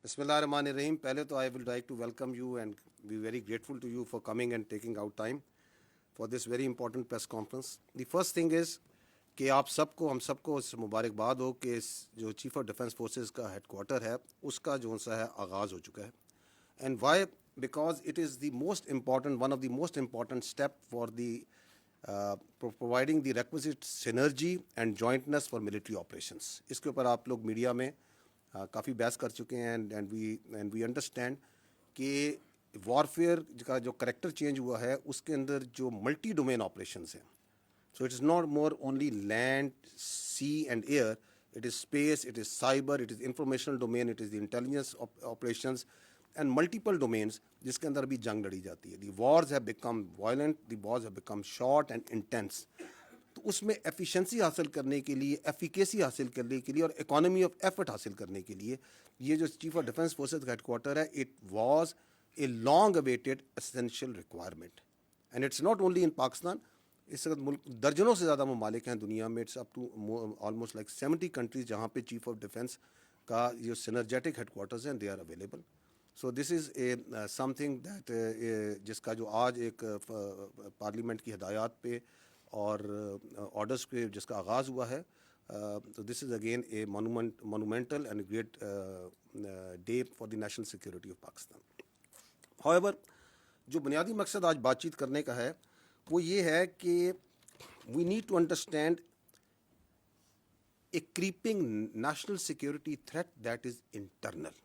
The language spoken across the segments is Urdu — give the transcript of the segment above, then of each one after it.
بسم اللہ الرحمن الرحیم. پہلے تو I will like to welcome you and be very grateful to you for coming and taking out time for this very important press conference. The first thing is کہ آپ سب کو ہم سب کو اس مبارکباد ہو کہ اس جو چیف آف ڈیفینس فورسز کا ہیڈ کوارٹر ہے اس کا جو سا ہے آغاز ہو چکا ہے. And why? Because it is the most important one of the most important step for the providing the requisite synergy and jointness for military operations. اس کے اوپر آپ لوگ میڈیا میں کافی بحث کر چکے ہیں اینڈ وی انڈرسٹینڈ کہ وارفیئر کا جو کریکٹر چینج ہوا ہے اس کے اندر جو ملٹی ڈومین آپریشنز ہیں. So it is not more only land, sea and air, it is space, it is cyber, it is informational domain, it is the intelligence operations and multiple domains جس کے اندر بھی جنگ لڑی جاتی ہے. The wars have become violent, the wars have become short and intense. تو اس میں ایفیشنسی حاصل کرنے کے لیے, ایفیکیسی حاصل کرنے کے لیے اور اکانومی آف ایفرٹ حاصل کرنے کے لیے یہ جو چیف آف ڈیفینس فورسز کا ہیڈ کوارٹر ہے, it was a long awaited essential requirement. And it's not only in Pakistan. اس وقت ملک درجنوں سے زیادہ ممالک ہیں دنیا میں, it's up to almost like 70 countries جہاں پہ چیف آف ڈیفینس کا جو سینرجیٹک ہیڈ کوارٹرز ہیں they are available. So this is a something that جس کا جو آج ایک پارلیمنٹ کی ہدایات پہ اور آرڈرس پہ جس کا آغاز ہوا ہے. تو this is again a monumental and great day for the national security of Pakistan. However جو بنیادی مقصد آج بات چیت کرنے کا ہے وہ یہ ہے کہ we need to understand a creeping national security threat that is internal.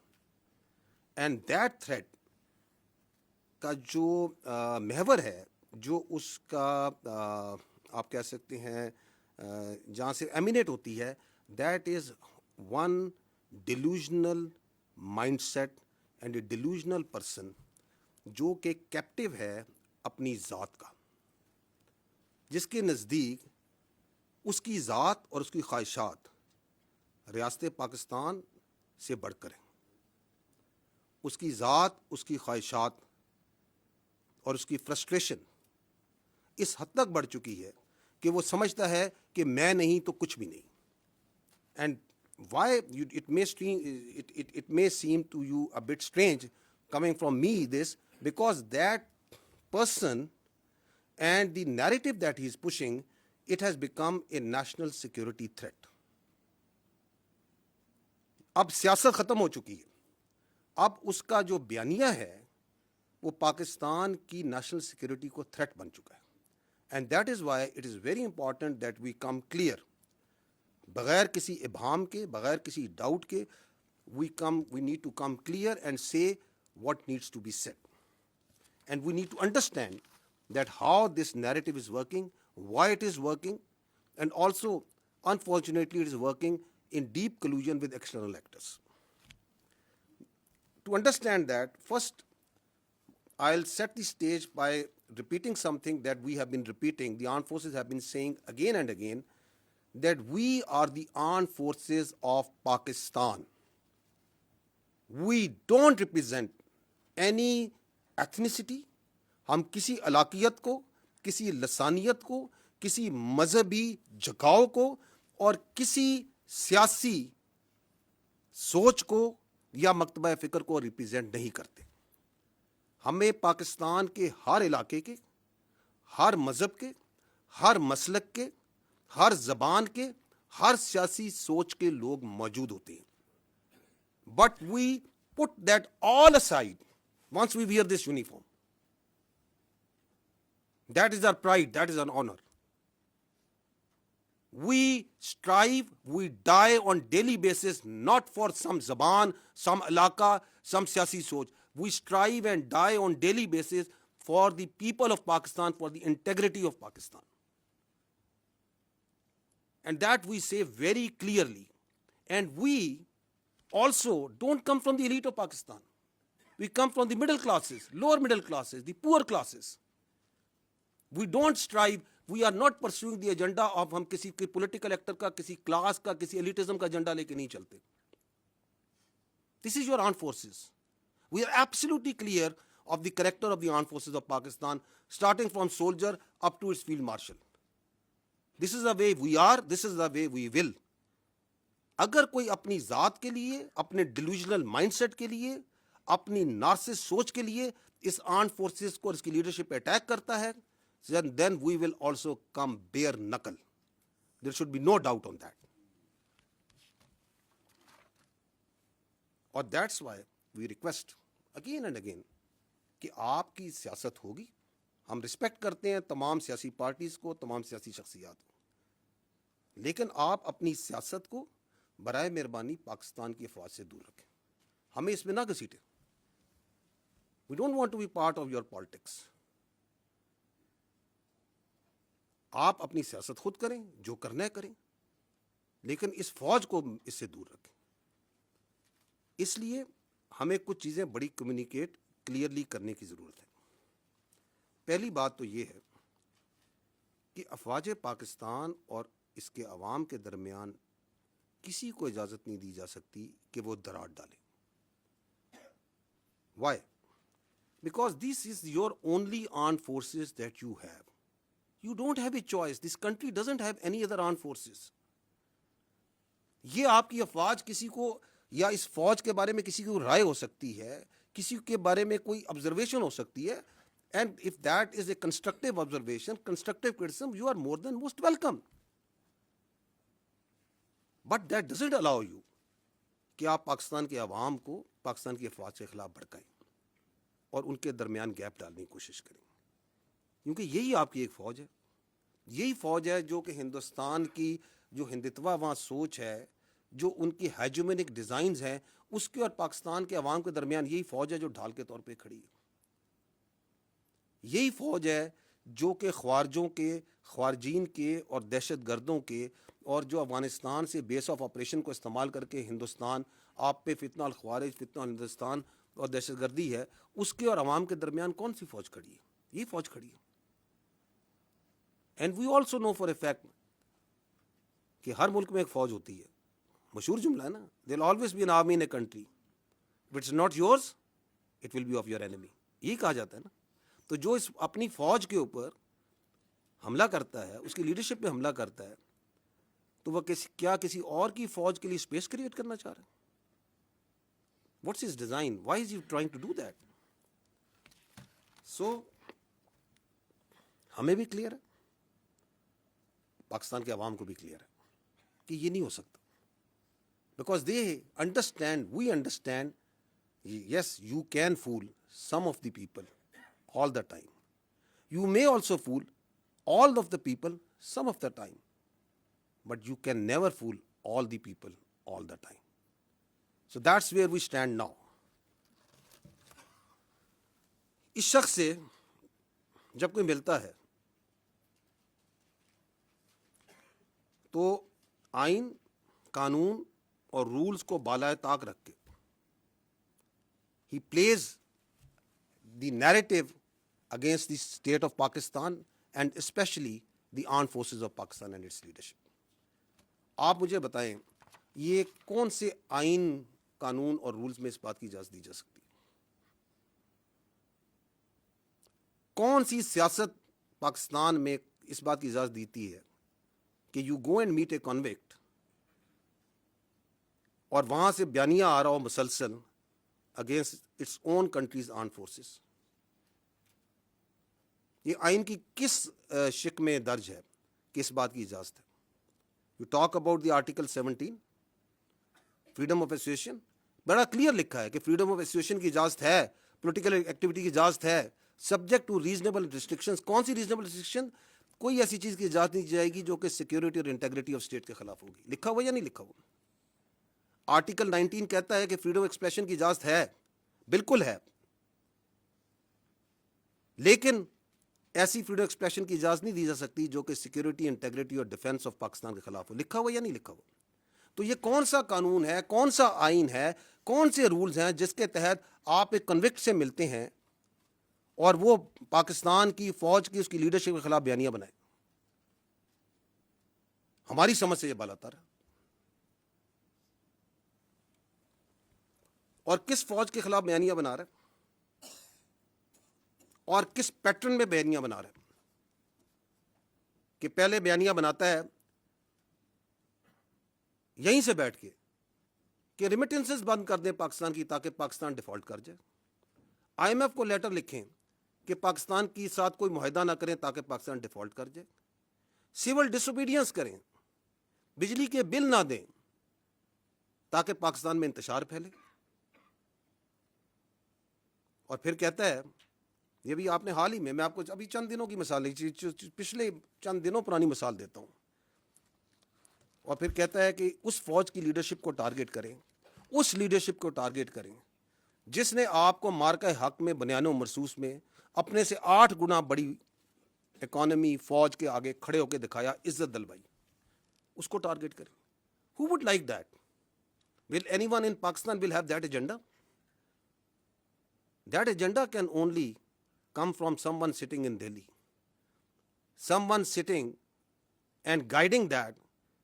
And that threat کا جو محور ہے, جو اس کا آپ کہہ سکتے ہیں جہاں سے ایمینیٹ ہوتی ہے, that is one delusional mind set and a delusional person جو کہ کیپٹیو ہے اپنی ذات کا, جس کے نزدیک اس کی ذات اور اس کی خواہشات ریاست پاکستان سے بڑھ کر ہیں. اس کی ذات, اس کی خواہشات اور اس کی فرسٹریشن اس حد تک بڑھ چکی ہے کہ وہ سمجھتا ہے کہ میں نہیں تو کچھ بھی نہیں. And why it may seem to you a bit strange coming from me this, because that person and the narrative that he is pushing, it has become a national security threat. اب سیاست ختم ہو چکی ہے, اب اس کا جو بیانیہ ہے وہ پاکستان کی نیشنل سیکورٹی کو تھریٹ بن چکا ہے. And that is why it is very important that we come clear, بغیر کسی ابہام کے, بغیر کسی ڈاؤٹ کے, we need to come clear and say what needs to be said. And we need to understand that how this narrative is working, why it is working, and also, unfortunately, it is working in deep collusion with external actors. To understand that, first, I'll set the stage by repeating something that we have been repeating. The armed forces have been saying again and again that we are the armed forces of Pakistan. We don't represent any ethnicity. ہم کسی علاقیت کو, کسی لسانیت کو, کسی مذہبی جھکاؤ کو اور کسی سیاسی سوچ کو یا مکتبہ فکر کو ریپرزینٹ نہیں کرتے. ہمیں پاکستان کے ہر علاقے کے, ہر مذہب کے, ہر مسلک کے, ہر زبان کے, ہر سیاسی سوچ کے لوگ موجود ہوتے ہیں. But we put that all aside once we wear this uniform. That is our pride, that is our honor. We strive, we die on daily basis, not for some zaban, some alaka, some siyasi soch. We strive and die on daily basis for the people of Pakistan, for the integrity of Pakistan. And that we say very clearly. And we also don't come from the elite of Pakistan. We come from the middle classes, lower middle classes, the poor classes. We don't strive, we are not pursuing the agenda of ہم کسی political actor کا, کسی class کا, کسی elitism کا agenda لے کے نہیں چلتے. This is your armed forces. We are absolutely clear of the character of the armed forces of Pakistan, starting from soldier up to its field marshal. This is the way we are, this is the way we will. اگر کوئی اپنی ذات کے لیے, اپنے ڈیلوژنل مائنڈ سیٹ کے لیے, اپنی نارسس سوچ کے لیے اس آرمڈ فورسز کو اور اس کی لیڈرشپ پہ اٹیک کرتا ہے, then we will also come bare knuckle. There should be no doubt on that. اور that's why we request again and again کہ آپ کی سیاست ہوگی. ہم رسپیکٹ کرتے ہیں تمام سیاسی پارٹیز کو, تمام سیاسی شخصیات کو, لیکن آپ اپنی سیاست کو برائے مہربانی پاکستان کی افواج سے دور رکھیں. ہمیں اس میں نہ گھسیٹیں. We don't want to be part of your politics. آپ اپنی سیاست خود کریں, جو کرنا ہے کریں, لیکن اس فوج کو اس سے دور رکھیں. اس لیے ہمیں کچھ چیزیں بڑی کمیونیکیٹ کلیئرلی کرنے کی ضرورت ہے. پہلی بات تو یہ ہے کہ افواج پاکستان اور اس کے عوام کے درمیان کسی کو اجازت نہیں دی جا سکتی کہ وہ دراڑ ڈالے. Why? Because this is your only armed forces that you have. You don't have a choice. This country doesn't have any other armed forces. یہ آپ کی افواج کسی کو, یا اس فوج کے بارے میں کسی کو رائے ہو سکتی ہے, کسی کے بارے میں کوئی آبزرویشن ہو سکتی ہے, and if that is a constructive observation, constructive criticism, you are more than most welcome. But that doesn't allow you کہ آپ پاکستان کے عوام کو پاکستان کی افواج کے خلاف بھڑکائیں اور ان کے درمیان گیپ ڈالنے کی کوشش کریں, کیونکہ یہی آپ کی ایک فوج ہے. یہی فوج ہے جو کہ ہندوستان کی جو ہندتوا وہاں سوچ ہے, جو ان کی ہیجومینک ڈیزائنز ہیں, اس کے اور پاکستان کے عوام کے درمیان یہی فوج ہے جو ڈھال کے طور پہ کھڑی ہے. یہی فوج ہے جو کہ خوارجوں کے, خوارجین کے اور دہشت گردوں کے, اور جو افغانستان سے بیس آف آپریشن کو استعمال کر کے ہندوستان آپ پہ فتنہ الخوارج, فتنہ ہندوستان اور دہشت گردی ہے, اس کے اور عوام کے درمیان کون سی فوج کھڑی ہے؟ یہی فوج کھڑی ہے. And we also know for a fact کہ ہر ملک میں ایک فوج ہوتی ہے. مشہور جملہ ہے نا, there will always be an army in a country, if it's not yours it will be of your enemy. یہی کہا جاتا ہے نا. تو جو اس اپنی فوج کے اوپر حملہ کرتا ہے, اس کی لیڈرشپ پہ حملہ کرتا ہے, تو وہ کیا کسی اور کی فوج کے لیے اسپیس کریٹ کرنا چاہ رہا ہے؟ What's his design? Why is he trying to do that? So ہمیں بھی کلیئر ہے, پاکستان کے عوام کو بھی کلیئر ہے کہ یہ نہیں ہو سکتا. Because they understand, we understand, yes you can fool some of the people all the time. You may also fool all of the people some of the time, but you can never fool all the people all the time. So that's where we stand now. اس شخص سے جب کوئی ملتا ہے تو آئین, قانون اور رولز کو بالائے طاق رکھ کے he plays the narrative against the state of Pakistan and especially the armed forces of Pakistan and its leadership. آپ مجھے بتائیں یہ کون سے آئین, قانون اور رولز میں اس بات کی اجازت دی جا سکتی؟ کون سی سیاست پاکستان میں اس بات کی اجازت دیتی ہے کہ you go and meet a convict اور وہاں سے بیانیہ آ رہا ہو مسلسل against its own countries armed forces? یہ آئین کی کس شق میں درج ہے کہ اس بات کی اجازت ہے؟ You talk about the article 17 freedom of association, بڑا کلیئر لکھا ہے کہ فریڈم آف ایسوسیشن کی اجازت ہے, پولیٹیکل ایکٹیویٹی کی اجازت ہے, سبجیکٹ ٹو ریزنیبل ریسٹرکشنز. کون سی ریزنیبل ریسٹرکشن؟ کوئی ایسی چیز کی اجازت نہیں دی جائے گی جو کہ سیکورٹی اور انٹیگریٹی آف اسٹیٹ کے خلاف ہوگی. لکھا ہوا یا نہیں لکھا ہوا؟ آرٹیکل 19 کہتا ہے کہ فریڈم آف ایکسپریشن کی اجازت ہے, بالکل ہے, لیکن ایسی فریڈم ایکسپریشن کی اجازت نہیں دی جا سکتی جو کہ سیکورٹی, انٹیگریٹی اور ڈیفنس آف پاکستان کے خلاف ہو. لکھا ہوا یا نہیں لکھا ہوا؟ تو یہ کون سا قانون ہے, کون سا آئین ہے, کون سے رولز ہیں جس کے تحت آپ ایک کنوکٹ سے ملتے ہیں اور وہ پاکستان کی فوج کی, اس کی لیڈرشپ کے خلاف بیانیہ بنائے؟ ہماری سمجھ سے یہ بالاتر ہے. اور کس فوج کے خلاف بیانیہ بنا رہا ہے اور کس پیٹرن میں بیانیہ بنا رہا ہے؟ کہ پہلے بیانیہ بناتا ہے یہیں سے بیٹھ کے کہ ریمیٹنسز بند کر دیں پاکستان کی تاکہ پاکستان ڈیفالٹ کر جائے. آئی ایم ایف کو لیٹر لکھیں کہ پاکستان کے ساتھ کوئی معاہدہ نہ کریں تاکہ پاکستان ڈیفالٹ کر جائے. سول ڈس اوبیڈینس کریں, بجلی کے بل نہ دیں تاکہ پاکستان میں انتشار پھیلے. اور پھر کہتا ہے, یہ بھی آپ نے حال ہی میں آپ کو ابھی چند دنوں کی مثال, پچھلے چند دنوں پرانی مثال دیتا ہوں, اور پھر کہتا ہے کہ اس فوج کی لیڈرشپ کو ٹارگٹ کریں, اس لیڈرشپ کو ٹارگٹ کریں جس نے آپ کو مارکہ حق میں بنیان و مرصوص میں اپنے سے 8 گنا بڑی اکانومی فوج کے آگے کھڑے ہو کے دکھایا, عزت دلوائی, اس کو ٹارگٹ کریں. Who would like that? Will anyone in Pakistan will have that agenda? That agenda can only come from someone sitting in Delhi. Someone sitting and guiding that,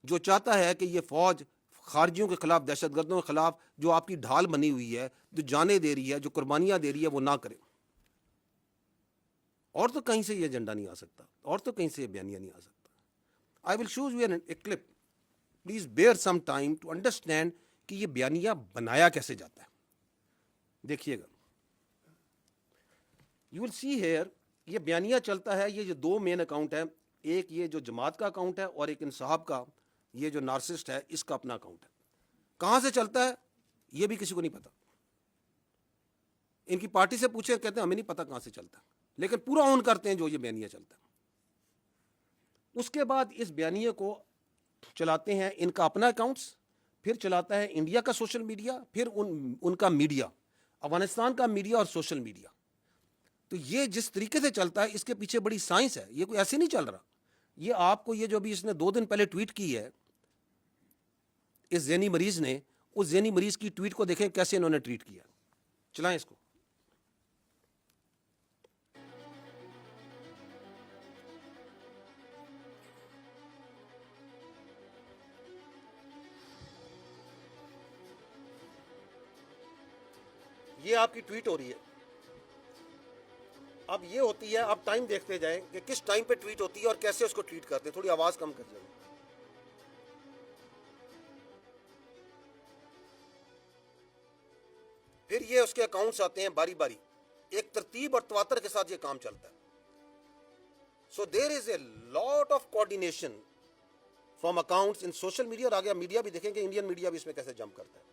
جو چاہتا ہے کہ یہ فوج خارجیوں کے خلاف, دہشت گردوں کے خلاف جو آپ کی ڈھال بنی ہوئی ہے, جو جانیں دے رہی ہے, جو قربانیاں دے رہی ہے, وہ نہ کرے. اور تو کہیں سے یہ ایجنڈا نہیں آ سکتا, اور تو کہیں سے یہ بیانیہ نہیں آ سکتا. I will show you a clip. Please bear some time to understand کہ یہ بیانیہ بنایا کیسے جاتا ہے. دیکھیے گا, you will see here, یہ بیانیہ چلتا ہے, یہ جو 2 مین اکاؤنٹ ہے, ایک یہ جو جماعت کا اکاؤنٹ ہے اور ایک انصاف کا, یہ جو نارسسٹ ہے اس کا اپنا اکاؤنٹ ہے. کہاں سے چلتا ہے یہ بھی کسی کو نہیں پتا. ان کی پارٹی سے پوچھیں, کہتے ہیں ہمیں نہیں پتا کہاں سے چلتا, لیکن پورا اون کرتے ہیں جو یہ بیانیہ چلتا ہے. اس کے بعد اس بیانیے کو چلاتے ہیں ان کا اپنا اکاؤنٹس, پھر چلاتا ہے انڈیا کا سوشل میڈیا, پھر ان کا میڈیا, افغانستان کا میڈیا اور سوشل میڈیا. تو یہ جس طریقے سے چلتا ہے اس کے پیچھے بڑی سائنس ہے, یہ کوئی ایسے نہیں چل رہا. یہ آپ کو یہ جو بھی اس نے 2 دن پہلے ٹویٹ کی ہے اس ذہنی مریض نے, اس ذہنی مریض کی ٹویٹ کو دیکھیں کیسے انہوں نے ٹویٹ کیا. چلائیں اس کو. یہ آپ کی ٹویٹ ہو رہی ہے. اب یہ ہوتی ہے, آپ ٹائم دیکھتے جائیں کہ کس ٹائم پہ ٹویٹ ہوتی ہے اور کیسے اس کو ٹویٹ کرتے ہیں. تھوڑی آواز کم کر جائیں. پھر یہ اس کے اکاؤنٹس آتے ہیں باری باری, ایک ترتیب اور تواتر کے ساتھ یہ کام چلتا ہے. So there is a lot of coordination from accounts in social media. اور آگے میڈیا بھی دیکھیں کہ انڈین میڈیا بھی اس میں کیسے جمپ کرتا ہے.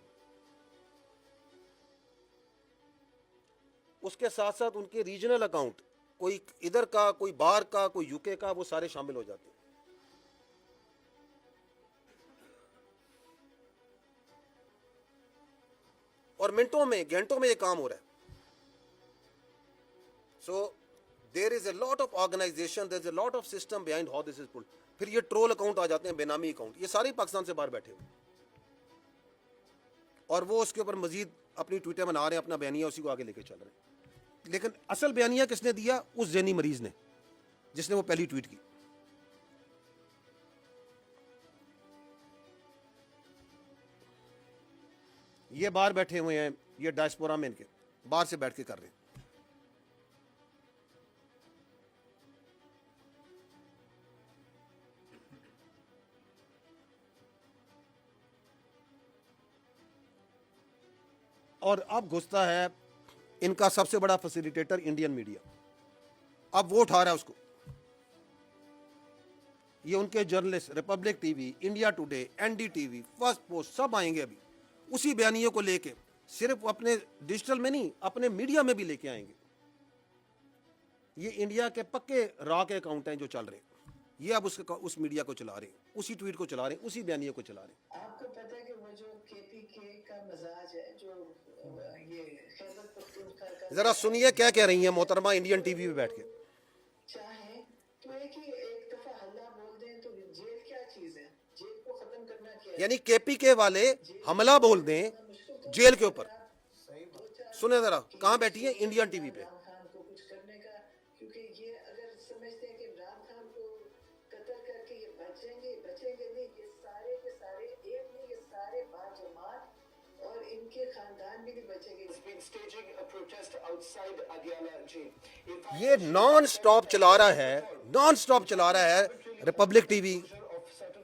اس کے ساتھ ساتھ ان کے ریجنل اکاؤنٹ, کوئی ادھر کا, کوئی باہر کا, کوئی یو کے کا, وہ سارے شامل ہو جاتے ہیں. اور منٹوں میں, گھنٹوں میں یہ کام ہو رہا ہے. So there is a lot of organisation, there is a lot of system behind how this is pulled. پھر یہ ٹرول اکاؤنٹ آ جاتے ہیں, بے نامی اکاؤنٹ, یہ سارے پاکستان سے باہر بیٹھے ہوئے, اور وہ اس کے اوپر مزید اپنی ٹویٹیں بنا رہے ہیں, اپنا بیانیہ اسی کو آگے لے کے چل رہے ہیں. لیکن اصل بیانیہ کس نے دیا؟ اس ذہنی مریض نے, جس نے وہ پہلی ٹویٹ کی. یہ باہر بیٹھے ہوئے ہیں, یہ ڈائسپورا میں ان کے باہر سے بیٹھ کے کر رہے ہیں. اور اب گھستا ہے ان کا سب سے بڑا فیسیلیٹیٹر انڈین میڈیا. اب وہ اٹھا رہا ہے اس کو. یہ ان کے journalist, Republic T V, India Today, N D T V, First Post, سب آئیں گے ابھی اسی بیانیے کو لے کے. صرف اپنے ڈیجیٹل میں نہیں, اپنے میڈیا میں بھی لے کے آئیں گے. یہ انڈیا کے پکے را کے اکاؤنٹ ہیں جو چل رہے ہیں. یہ اب اس میڈیا کو چلا رہے ہیں, اسی ٹویٹ کو چلا رہے ہیں, اسی بیانیے کو چلا رہے ہیں. آپ کو پتہ ہے کہ وہ جو کے پی کے کا مزاج ہے, جو یہ خیبر پختونخوا کا, ذرا سنیے کیا کہہ رہی ہیں محترمہ انڈین ٹی وی پہ بیٹھ کے. چاہیں تو ایک دفعہ حملہ بول دیں تو جیل کیا چیز ہے, جیل کو ختم کرنا کیا ہے. یعنی کے پی کے والے حملہ بول دیں جیل کے اوپر. سنیں ذرا, کہاں بیٹھی ہیں؟ انڈین ٹی وی پہ. عمران خان کو کچھ کرنے کا, کیونکہ یہ اگر سمجھتے ہیں کہ عمران خان کو قتل کر کے یہ بچیں گے نہیں, یہ سارے کے سارے ایک نہیں, یہ سارے باجماعت اور ان کے خاندان بھی نہیں بچیں گے. یہ نان سٹاپ چلا رہا ہے republic T we,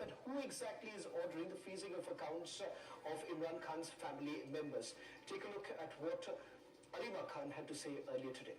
But who exactly is ordering the freezing of accounts of Imran Khan's family members? Take a look at what Alima Khan had to say earlier today.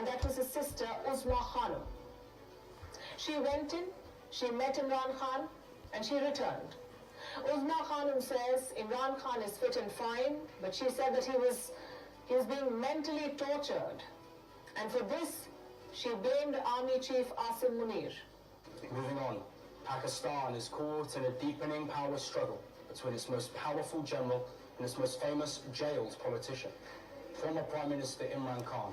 And that was his sister Uzma Khanum. She went in, she met Imran Khan, and she returned. Uzma Khanum says Imran Khan is fit and fine, but she said that he was being mentally tortured, and for this she blamed Army Chief Asim Munir. Moving on, Pakistan is caught in a deepening power struggle between its most powerful general and its most famous jailed politician. Former Prime Minister Imran Khan,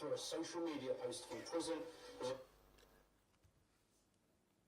through a social media post from prison, was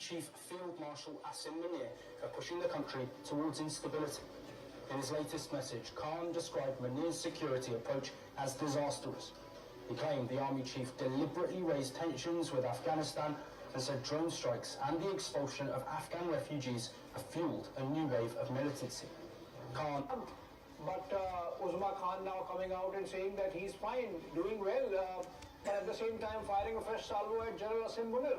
Chief Field Marshal Asim Munir are pushing the country towards instability. In his latest message, Khan described Munir's security approach as disastrous. He claimed the army chief deliberately raised tensions with Afghanistan and said drone strikes and the expulsion of Afghan refugees have fueled a new wave of militancy. Khan. But Uzma Khan now coming out and saying that he's fine, doing well, but at the same time firing a fresh salvo at General Asim Munir.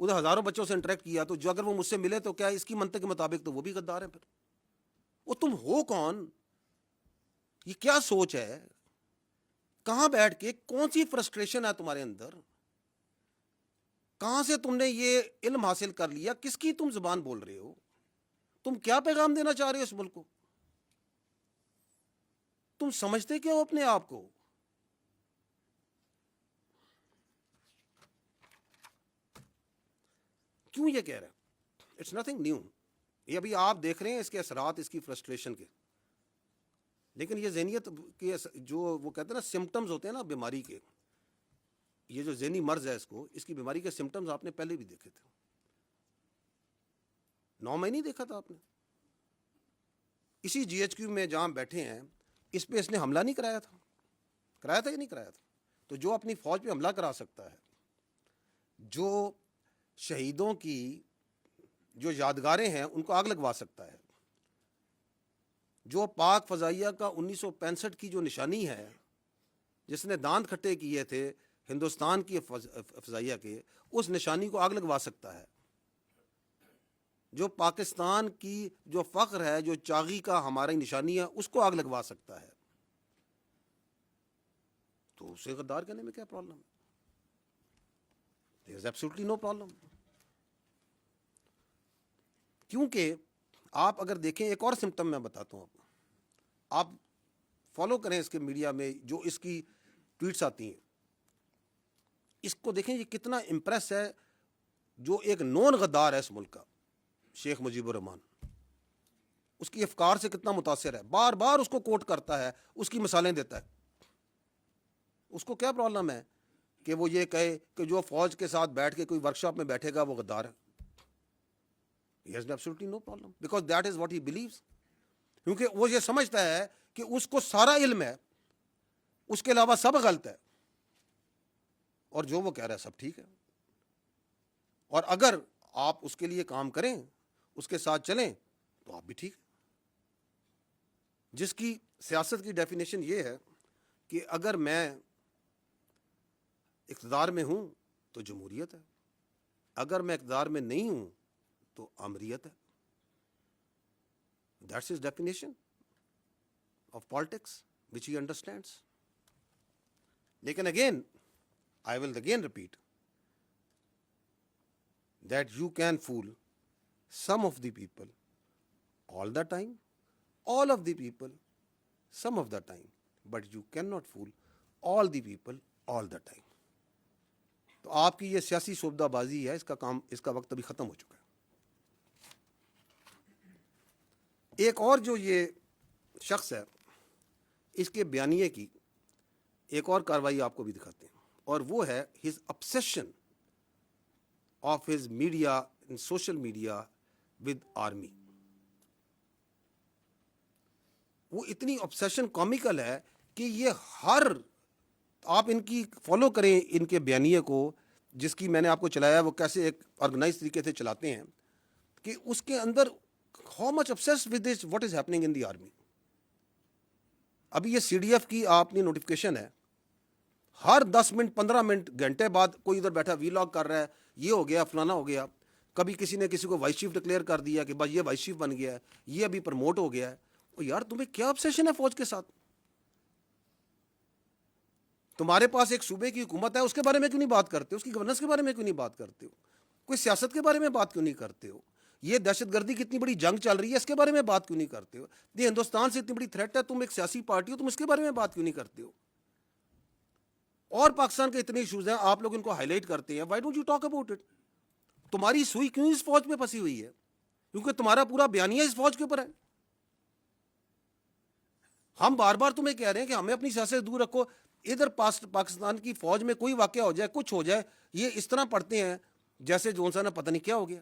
ادھر ہزاروں بچوں سے انٹریکٹ کیا, تو جو اگر وہ مجھ سے ملے تو کیا اس کی منطق کے مطابق تو وہ بھی غدار ہیں. پھر وہ تم ہو کون؟ یہ کیا سوچ ہے؟ کہاں بیٹھ کے کون سی فرسٹریشن ہے تمہارے اندر؟ کہاں سے تم نے یہ علم حاصل کر لیا؟ کس کی تم زبان بول رہے ہو؟ تم کیا پیغام دینا چاہ رہے ہو اس ملک کو؟ تم سمجھتے کیا ہو اپنے آپ کو؟ کیوں یہ کہہ رہا ہے؟ It's nothing new. یہ ابھی آپ دیکھ رہے ہیں اس کے اثرات, اس کی فرسٹریشن کے. لیکن یہ ذہنیت کے جو وہ کہتے ہیں نا سمٹمز ہوتے ہیں نا بیماری کے, یہ جو ذہنی مرض ہے اس کی بیماری کے سمٹمز آپ نے پہلے بھی دیکھے تھے. 9 مہینے دیکھا تھا آپ نے. اسی جی ایچ کیو میں جہاں بیٹھے ہیں اس پہ اس نے حملہ نہیں کرایا تھا؟ کرایا تھا یا نہیں کرایا تھا؟ تو جو اپنی فوج پہ حملہ کرا سکتا ہے, جو شہیدوں کی جو یادگاریں ہیں ان کو آگ لگوا سکتا ہے, جو پاک فضائیہ کا 1965 کی جو نشانی ہے, جس نے دانت کھٹے کیے تھے ہندوستان کی فضائیہ کے, اس نشانی کو آگ لگوا سکتا ہے. جو پاکستان کی جو فخر ہے, جو چاغی کا ہماری نشانی ہے, اس کو آگ لگوا سکتا ہے. تو اسے غدار کہنے میں کیا پرابلم ہے؟ There is absolutely no problem. کیونکہ آپ اگر دیکھیں, ایک اور سمٹم میں بتاتا ہوں آپ فالو کریں اس کے میڈیا میں جو اس کی ٹویٹس آتی ہیں, اس کو دیکھیں یہ کتنا امپریس ہے. جو ایک نون غدار ہے اس ملک کا, شیخ مجیب الرحمان, اس کی افکار سے کتنا متاثر ہے, بار بار اس کو کوٹ کرتا ہے, اس کی مثالیں دیتا ہے. اس کو کیا پرابلم ہے کہ وہ یہ کہے کہ جو فوج کے ساتھ بیٹھ کے کوئی ورکشاپ میں بیٹھے گا وہ غدار ہے؟ He has absolutely no problem because that is what he believes. کیونکہ وہ یہ سمجھتا ہے کہ اس کو سارا علم ہے, اس کے علاوہ سب غلط ہے, اور جو وہ کہہ رہا ہے سب ٹھیک ہے. اور اگر آپ اس کے لیے کام کریں, اس کے ساتھ چلیں, تو آپ بھی ٹھیک. جس کی سیاست کی ڈیفینیشن یہ ہے کہ اگر میں اقتدار میں ہوں تو جمہوریت ہے, اگر میں اقتدار میں نہیں ہوں تو آمریت ہے. That's his definition of politics, which he understands. لیکن again, I will again repeat that you can fool some of the people all the time, all of the people some of the time, but you cannot fool all the people all the time. تو آپ کی یہ سیاسی شعبدہ بازی ہے, اس کا وقت ابھی ختم ہو چکا ہے. ایک اور جو یہ شخص ہے, اس کے بیانیے کی ایک اور کاروائی آپ کو بھی دکھاتے ہیں, اور وہ ہے his obsession of his media and social media with army. وہ اتنی obsession comical ہے کہ یہ آپ ان کی فالو کریں ان کے بیانیے کو, جس کی میں نے آپ کو چلایا وہ کیسے ایک آرگنائز طریقے سے چلاتے ہیں, کہ اس کے اندر how much obsessed with this what is happening in the army. ابھی یہ سی ڈی ایف کی آپ نے نوٹیفیکیشن ہے, ہر 10 منٹ 15 منٹ گھنٹے بعد کوئی ادھر بیٹھا وی لاگ کر رہا ہے, یہ ہو گیا فلانا ہو گیا. کبھی کسی نے کسی کو وائس چیف ڈکلیئر کر دیا کہ بھائی یہ وائس چیف بن گیا ہے, یہ ابھی پروموٹ ہو گیا ہے. یار تمہیں کیا obsession ہے فوج کے ساتھ؟ تمہارے پاس ایک صوبے کی حکومت ہے, اس کے بارے میں کیوں نہیں بات کرتے ہو؟ اس کی گورننس کے بارے میں کیوں نہیں بات کرتے ہو؟ کوئی سیاست کے بارے میں بات کیوں نہیں کرتے ہو؟ یہ دہشت گردی کی اتنی بڑی جنگ چل رہی ہے, اس کے بارے میں بات کیوں نہیں کرتے ہو؟ یہ ہندوستان سے اتنی بڑی تھریٹ ہے, تم ایک سیاسی پارٹی ہو, تم اس کے بارے میں بات کیوں نہیں کرتے ہو؟ اور پاکستان کے اتنے ایشوز ہیں, آپ لوگ ان کو ہائی لائٹ کرتے ہیں. Why don't you talk about it? تمہاری سوئی کیوں اس فوج پہ پھنسی ہوئی ہے؟ کیونکہ تمہارا پورا بیانیہ اس فوج کے اوپر ہے. ہم بار بار تمہیں کہہ رہے ہیں کہ ہمیں اپنی سیاست سے دور رکھو. ادھر پاکستان کی فوج میں کوئی واقعہ ہو جائے, کچھ ہو جائے, یہ اس طرح پڑھتے ہیں جیسے جون سا نا پتہ نہیں کیا ہو گیا.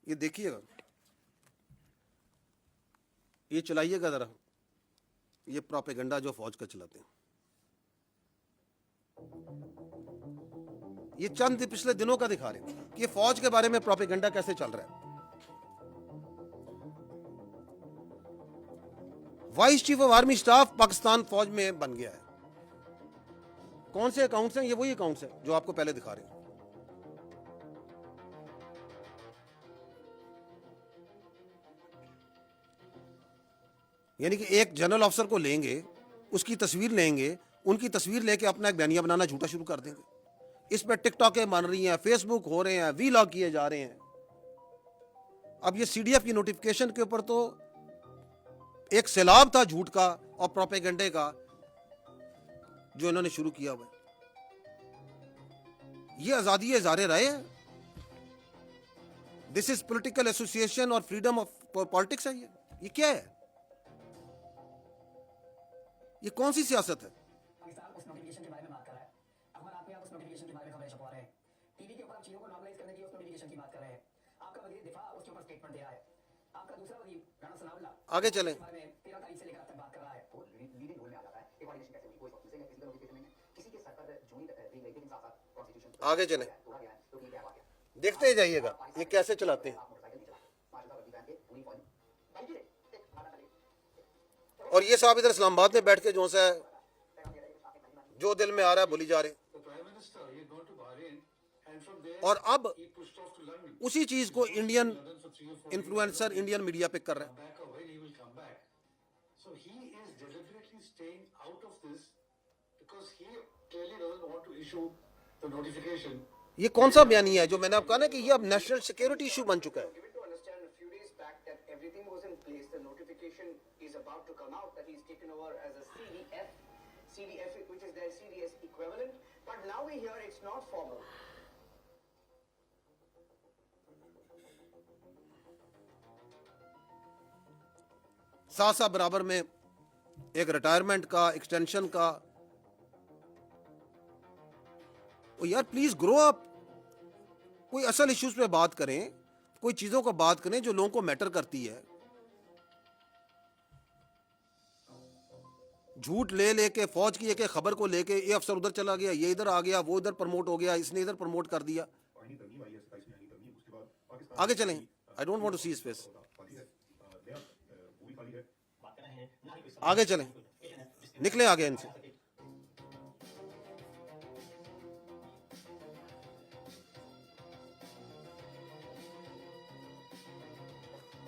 یہ دیکھیے گا, یہ چلائیے گا ذرا, یہ پروپیگنڈا جو فوج کا چلاتے ہیں. یہ چند پچھلے دنوں کا دکھا رہے ہیں کہ یہ فوج کے بارے میں پروپیگنڈا کیسے چل رہا ہے. Vice chief of army staff Pakistan فوج میں بن گیا ہے. کون سے اکاؤنٹس ہیں؟ یہ وہی اکاؤنٹس ہیں جو آپ کو پہلے دکھا رہے ہیں. یعنی کہ ایک جنرل افسر کو لیں گے, اس کی تصویر لیں گے, ان کی تصویر لے کے اپنا ایک بیانیہ بنانا جھوٹا شروع کر دیں گے. اس پہ ٹک ٹاکیں بن رہی ہیں, فیس بک ہو رہے ہیں, وی لاگ کیے جا رہے ہیں. اب یہ سی ڈی ایف کی نوٹیفکیشن کے اوپر تو ایک سیلاب تھا جھوٹ کا اور پروپیگنڈے کا جو انہوں نے شروع کیا ہوا ہے. یہ آزادی اظہار رائے ہے, دس از پولیٹیکل ایسوسیشن اور فریڈم آف پالیٹکس ہے. یہ کیا ہے؟ یہ کون سی سیاست ہے؟ پاکستان اس نوٹیفکیشن کے بارے میں بات کر رہا ہے. اخبار آپ میں آپ اس نوٹیفکیشن کے بارے میں خبریں چھپوا رہے ہیں. ٹی وی کے اوپر آپ چیزوں کو نارملائز کرنے کی اس نوٹیفکیشن کی بات کر رہے ہیں. آپ کا وزیر دفاع اس کے اوپر اسٹیٹمنٹ دے رہا ہے. آپ کا دوسرا وزیر رانا ثناء اللہ آگے چلیں, اس بارے میں 13 تاریخ سے لے کر اب تک بات کر رہا ہے. وہ لیڈنگ رول میں آ جاتا ہے. ایوالویشن کیسے ہوئی, کوئی سوچ نہیں ہے, کسی کا نوٹیفکیشن نہیں ہے, کسی کے سر پر جونی دی گئی, لیکن ساتھ ساتھ کانسٹیٹیوشن آگے چلیں, توڑا گیا ہے. تو یہ کیا ہوا گیا؟ دیکھتے ہی جائیے گا یہ کیسے چلاتے ہیں. آپ موٹر سائیکل نہیں چلا, ماشاء اللہ وردی پہن کے پوری فوج بھائی جی اور یہ صاحب ادھر اسلام آباد میں بیٹھ کے جو سا جو دل میں آ رہا ہے بولی جا رہے ہیں. اور اب اسی چیز کو انڈین انفلوئنسر انڈین میڈیا پک کر رہا ہے. یہ کون سا بیانیہ ہے جو میں نے آپ کہا نا کہ یہ اب نیشنل سیکیورٹی ایشو بن چکا ہے. given to understand a few days back that everything was in place. The notification is about to come out that he's taken over as a CDF, which is their CDS equivalent. But now we hear it's not formal. ساتھ ساتھ برابر میں ایک ریٹائرمنٹ کا, ایکسٹینشن کا. یار پلیز گرو اپ, کوئی اصل ایشوز پہ بات کریں, کوئی چیزوں کو بات کریں جو لوگوں کو میٹر کرتی ہے. جھوٹ لے لے کے فوج کی ایک ایک خبر کو لے کے یہ افسر ادھر چلا گیا, یہ ادھر آ گیا, وہ ادھر پروموٹ ہو گیا, اس نے ادھر پروموٹ کر دیا. آگے چلیں, I don't want to see his face. آگے چلیں, نکلیں آگے ان سے.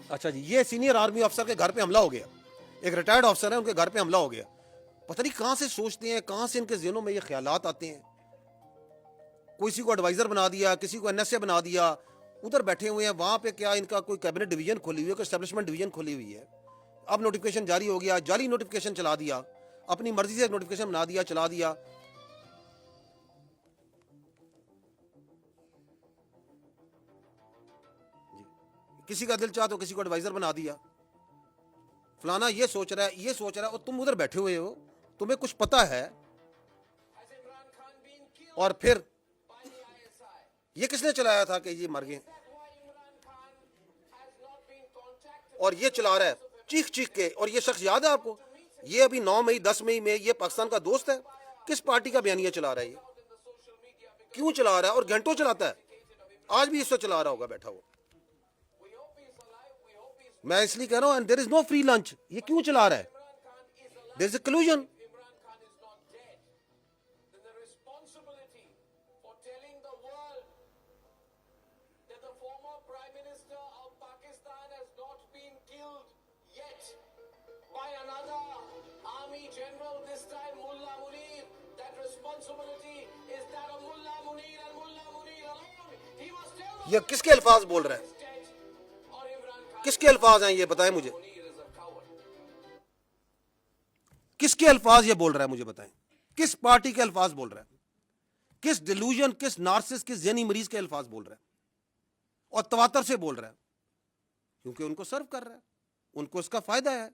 اچھا جی, یہ سینئر آرمی افسر کے گھر پہ حملہ ہو گیا, ایک ریٹائرڈ افسر ہے ان کے گھر پہ حملہ ہو گیا. پتہ نہیں کہاں سے سوچتے ہیں, کہاں سے ان کے ذہنوں میں یہ خیالات آتے ہیں. کسی کو ایڈوائزر بنا دیا, کسی کو NSA بنا دیا, ادھر بیٹھے ہوئے ہیں. وہاں پہ کیا ان کا کوئی کیبنٹ ڈویژن کھلی ہوئی ہے, کوئی اسٹیبلشمنٹ ڈویژن کھلی ہوئی ہے. اب نوٹیفکیشن جاری ہو گیا, جعلی نوٹیفکیشن چلا دیا, اپنی مرضی سے نوٹیفکیشن بنا دیا, چلا دیا. کسی کا دل چاہ تو کسی کو ایڈوائزر بنا دیا. فلانا یہ سوچ رہا ہے, یہ سوچ رہا ہے, اور تم ادھر بیٹھے ہوئے ہو, تمہیں کچھ پتا ہے. اور پھر یہ کس نے چلایا تھا کہ یہ مر گئے, اور یہ چلا رہا ہے چیخ چیخ کے. اور یہ شخص یاد ہے آپ کو, یہ ابھی 9 مئی 10 مئی میں یہ پاکستان کا دوست ہے. کس پارٹی کا بیانیہ چلا رہا ہے, یہ کیوں چلا رہا ہے, اور گھنٹوں چلاتا ہے. آج بھی اس سے چلا رہا ہوگا بیٹھا ہوا. میں اس لیے کہہ رہا ہوں, دیر از نو فری لنچ. یہ کیوں چلا رہا ہے, دیر از اے کلوژن. یہ کس کے الفاظ بول رہا ہے, کس کے الفاظ ہیں یہ بتائیں مجھے, کس کے الفاظ یہ بول رہا ہے مجھے بتائیں. کس پارٹی کے الفاظ بول رہا ہے, کس ڈیلوژن, کس نارسس, کس ذہنی مریض کے الفاظ بول رہا ہے, اور تواتر سے بول رہا ہے, کیونکہ ان کو سرو کر رہا ہے, ان کو اس کا فائدہ ہے.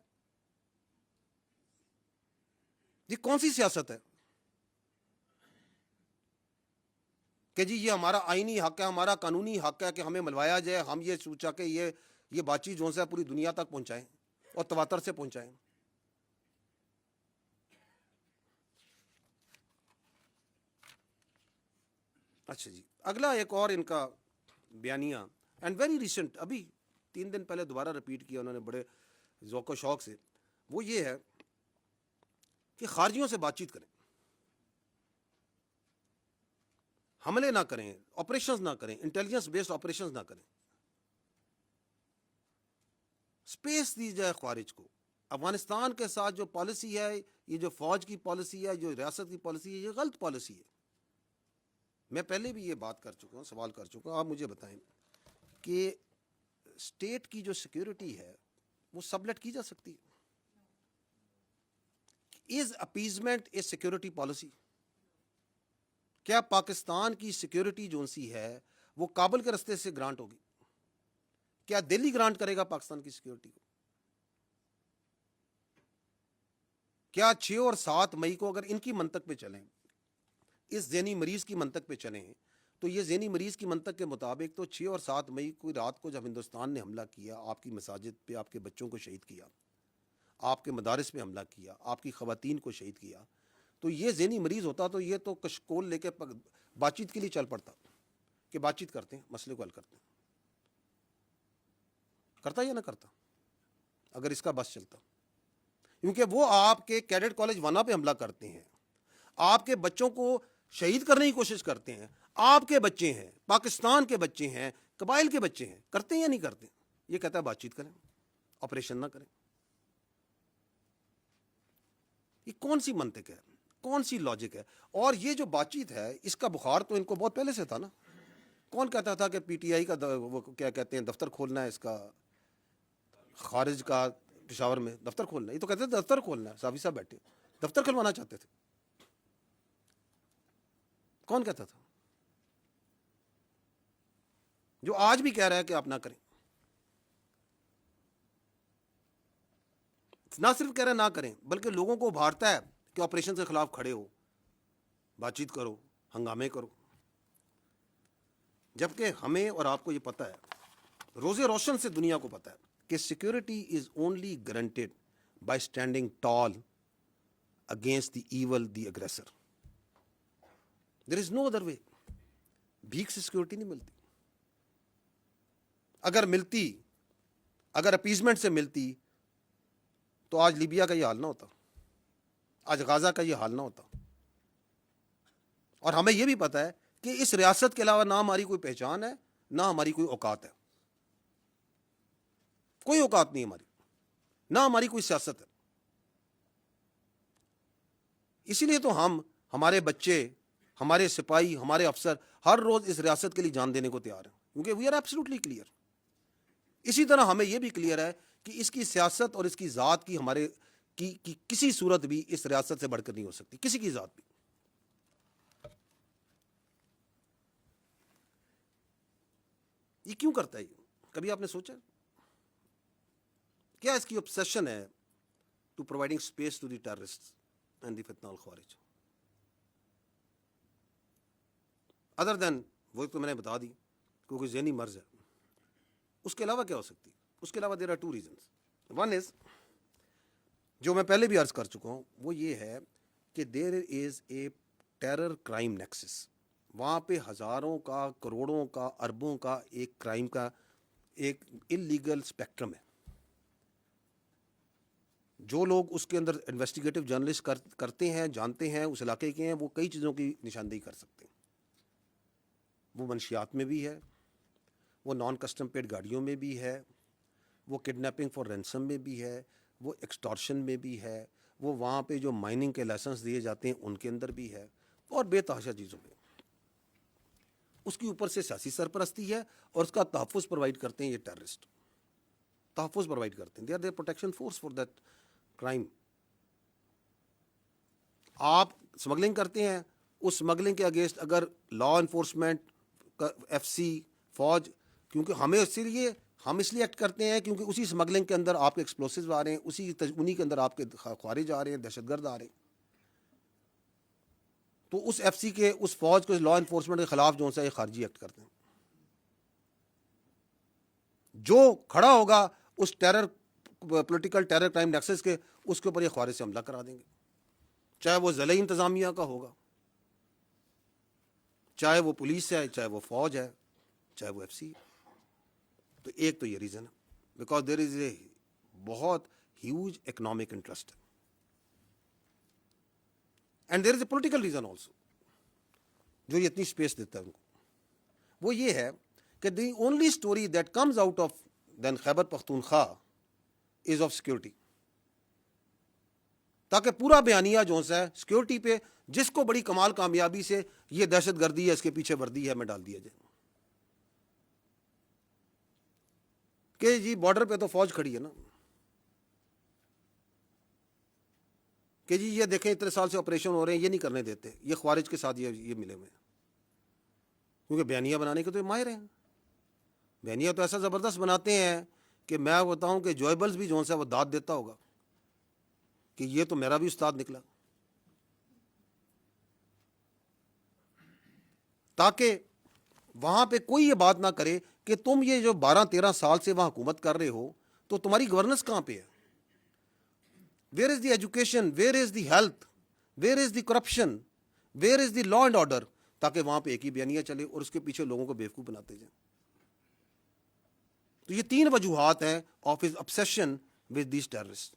یہ کون سی سیاست ہے کہ جی یہ ہمارا آئینی حق ہے, ہمارا قانونی حق ہے کہ ہمیں ملوایا جائے, ہم یہ سوچا کہ یہ بات چیت جو ہے پوری دنیا تک پہنچائیں اور تواتر سے پہنچائیں. اچھا جی, اگلا ایک اور ان کا بیانیہ, اینڈ ویری ریسنٹ, ابھی 3 دن پہلے دوبارہ رپیٹ کیا انہوں نے بڑے ذوق و شوق سے. وہ یہ ہے کہ خارجیوں سے بات چیت کریں, حملے نہ کریں, آپریشنز نہ کریں, انٹیلیجنس بیسڈ آپریشنز نہ کریں, اسپیس دی جائے خارج کو. افغانستان کے ساتھ جو پالیسی ہے, یہ جو فوج کی پالیسی ہے, جو ریاست کی پالیسی ہے, یہ غلط پالیسی ہے. میں پہلے بھی یہ بات کر چکا ہوں, سوال کر چکا ہوں. آپ مجھے بتائیں کہ اسٹیٹ کی جو سیکیورٹی ہے وہ سبلیٹ کی جا سکتی ہے؟ از اپیزمنٹ اے سیکیورٹی پالیسی؟ کیا پاکستان کی سیکیورٹی جو سی ہے وہ کابل کے رستے سے گرانٹ ہوگی؟ کیا دہلی گرانٹ کرے گا پاکستان کی سیکیورٹی کو؟ کیا 6 اور 7 مئی کو اگر ان کی منطق پہ چلیں, اس ذہنی مریض کی منطق پہ چلیں, تو یہ ذہنی مریض کی منطق کے مطابق تو 6 اور 7 مئی کو رات کو جب ہندوستان نے حملہ کیا, آپ کی مساجد پہ آپ کے بچوں کو شہید کیا, آپ کے مدارس پہ حملہ کیا, آپ کی خواتین کو شہید کیا, تو یہ ذہنی مریض ہوتا تو یہ تو کشکول لے کے بات چیت کے لیے چل پڑتا کہ بات چیت کرتے ہیں, مسئلے کو حل کرتے ہیں. کرتا یا نہ کرتا اگر اس کا بس چلتا؟ کیونکہ وہ آپ کے کیڈٹ کالج وانا پہ حملہ کرتے ہیں, آپ کے بچوں کو شہید کرنے کی کوشش کرتے ہیں, آپ کے بچے ہیں, پاکستان کے بچے ہیں, قبائل کے بچے ہیں, کرتے ہیں یا نہیں کرتے؟ یہ کہتا ہے بات چیت کریں, آپریشن نہ کریں. یہ کون سی منطق ہے, کون سی لاجک ہے؟ اور یہ جو بات چیت ہے اس کا بخار تو ان کو بہت پہلے سے تھا نا. کون کہتا تھا کہ پی ٹی آئی کا وہ کیا کہتے ہیں دفتر کھولنا ہے, اس کا خارج کا پشاور میں دفتر کھولنا ہے؟ یہ تو کہتے تھے دفتر کھولنا ہے, صافی صاحب بیٹھے دفتر کھلوانا چاہتے تھے. کون کہتا تھا؟ جو آج بھی کہہ رہا ہے کہ آپ نہ کریں. نہ صرف کہہ رہا ہے نہ کریں, بلکہ لوگوں کو ابھارتا ہے کہ آپریشن کے خلاف کھڑے ہو, بات چیت کرو, ہنگامے کرو. جبکہ ہمیں اور آپ کو یہ پتہ ہے, روزے روشن سے دنیا کو پتہ ہے کہ security is only guaranteed by standing tall against the evil, the aggressor. There is no other way. بھیک سے سیکورٹی نہیں ملتی. اگر ملتی, اگر اپیزمنٹ سے ملتی تو آج لیبیا کا یہ حال نہ ہوتا, آج غازہ کا یہ حال نہ ہوتا. اور ہمیں یہ بھی پتہ ہے کہ اس ریاست کے علاوہ نہ ہماری کوئی پہچان ہے, نہ ہماری کوئی اوقات ہے. کوئی اوقات نہیں ہماری, نہ ہماری کوئی سیاست ہے. اسی لیے تو ہم, ہمارے بچے, ہمارے سپاہی, ہمارے افسر ہر روز اس ریاست کے لیے جان دینے کو تیار ہیں, کیونکہ وی آر ایبسلیوٹلی کلیئر. اسی طرح ہمیں یہ بھی کلیئر ہے کہ اس کی سیاست اور اس کی ذات کی ہمارے کی کسی صورت بھی اس ریاست سے بڑھ کر نہیں ہو سکتی, کسی کی ذات بھی. یہ کیوں کرتا ہے؟ کبھی آپ نے سوچا کیا اس کی obsession ہے to providing space to the terrorists and the فتنہ الخوارج؟ ادر دین وہ تو میں نے بتا دی کیونکہ ذہنی مرض ہے. اس کے علاوہ کیا ہو سکتی؟ اس کے علاوہ there are 2 reasons. One is, جو میں پہلے بھی عرض کر چکا ہوں, وہ یہ ہے کہ دیر is a terror crime nexus. وہاں پہ ہزاروں کا, کروڑوں کا, اربوں کا ایک کرائم کا ایک انلیگل اسپیکٹرم ہے. جو لوگ اس کے اندر انویسٹیگیٹو جرنلسٹ کرتے ہیں, جانتے ہیں, اس علاقے کے ہیں, وہ کئی چیزوں کی نشاندہی کر سکتے ہیں. وہ منشیات میں بھی ہے, وہ نان کسٹم پیڈ گاڑیوں میں بھی ہے, وہ کڈنیپنگ فار رینسم میں بھی ہے, وہ ایکسٹارشن میں بھی ہے, وہ وہاں پہ جو مائننگ کے لائسنس دیے جاتے ہیں ان کے اندر بھی ہے, اور بے تحاشا چیزوں میں. اس کی اوپر سے سیاسی سرپرستی ہے اور اس کا تحفظ پرووائڈ کرتے ہیں یہ ٹیررسٹ, تحفظ پرووائڈ کرتے ہیں. They are their protection force for that crime. آپ اسمگلنگ کرتے ہیں, اس اسمگلنگ کے اگینسٹ اگر لا انفورسمنٹ, ایف سی, فوج, کیونکہ ہمیں اسی لیے ہم اس لیے ایکٹ کرتے ہیں کیونکہ اسی اسمگلنگ کے اندر آپ کے ایکسپلوسیو آ رہے ہیں, انہی کے اندر آپ کے خوارج آ رہے ہیں, دہشت گرد آ رہے ہیں. تو اس ایف سی کے, اس فوج کو, لا انفورسمنٹ کے خلاف جو ہے یہ خارجی ایکٹ کرتے ہیں. جو کھڑا ہوگا اس terror, political terror crime nexus کے, اس کے اوپر یہ خوارج سے حملہ کرا دیں گے, چاہے وہ ضلعی انتظامیہ کا ہوگا, چاہے وہ پولیس ہے, چاہے وہ فوج ہے, چاہے وہ ایف سی ہے. تو ایک تو یہ ریزن ہے بیکاز دیر از اے بہت ہیوج اکنامک انٹرسٹ ہے, and there is a political reason also جو یہ اتنی اسپیس دیتا ہے ان کو. وہ یہ ہے کہ the only story that comes out of then Khyber Pakhtunkhwa is of security. تاکہ پورا بیانیہ جو ہے سیکیورٹی پہ جس کو بڑی کمال کامیابی سے یہ دہشت گردی ہے اس کے پیچھے وردی ہے میں ڈال دیا جائے کہ جی بارڈر پہ تو فوج کھڑی ہے نا کہ جی یہ دیکھیں اتنے سال سے آپریشن ہو رہے ہیں یہ نہیں کرنے دیتے یہ خوارج کے ساتھ یہ ملے ہوئے ہیں کیونکہ بیانیہ بنانے کے تو یہ ماہر ہیں بیانیہ تو ایسا زبردست بناتے ہیں کہ میں بتاؤں کہ جوائبلز بھی جو ہے وہ داد دیتا ہوگا کہ یہ تو میرا بھی استاد نکلا تاکہ وہاں پہ کوئی یہ بات نہ کرے کہ تم یہ جو 12-13 سال سے وہاں حکومت کر رہے ہو تو تمہاری گورننس کہاں پہ ہے where is the education where is the health where is the corruption where is the law and order تاکہ وہاں پہ ایک ہی بیانیہ چلے اور اس کے پیچھے لوگوں کو بیوقوف بناتے جائیں تو یہ 3 وجوہات ہیں of his obsession with these terrorists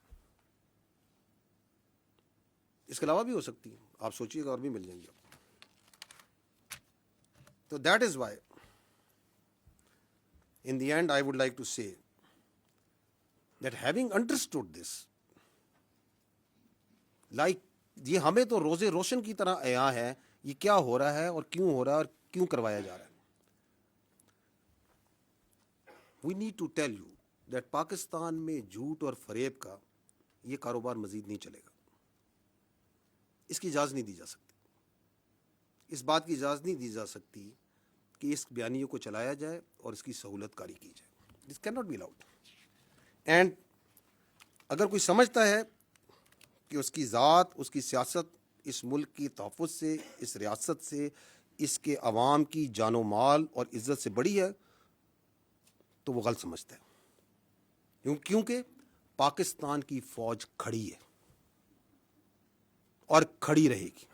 اس کے علاوہ بھی ہو سکتی ہے آپ سوچیے گا اور بھی مل جائیں گے تو that is Y in the end I would like to say that having understood this like یہ ہمیں تو روز روشن کی طرح عیاں ہے یہ کیا ہو رہا ہے اور کیوں ہو رہا ہے اور کیوں کروایا جا رہا ہے we need to tell you that Pakistan میں جھوٹ اور فریب کا یہ کاروبار مزید نہیں چلے گا اس کی اجازت نہیں دی جا سکتی اس بات کی اجازت نہیں دی جا سکتی کہ اس بیانیے کو چلایا جائے اور اس کی سہولت کاری کی جائے this can not be allowed and اگر کوئی سمجھتا ہے کہ اس کی ذات اس کی سیاست اس ملک کی تحفظ سے اس ریاست سے اس کے عوام کی جان و مال اور عزت سے بڑی ہے تو وہ غلط سمجھتا ہے کیونکہ پاکستان کی فوج کھڑی ہے اور کھڑی رہے گی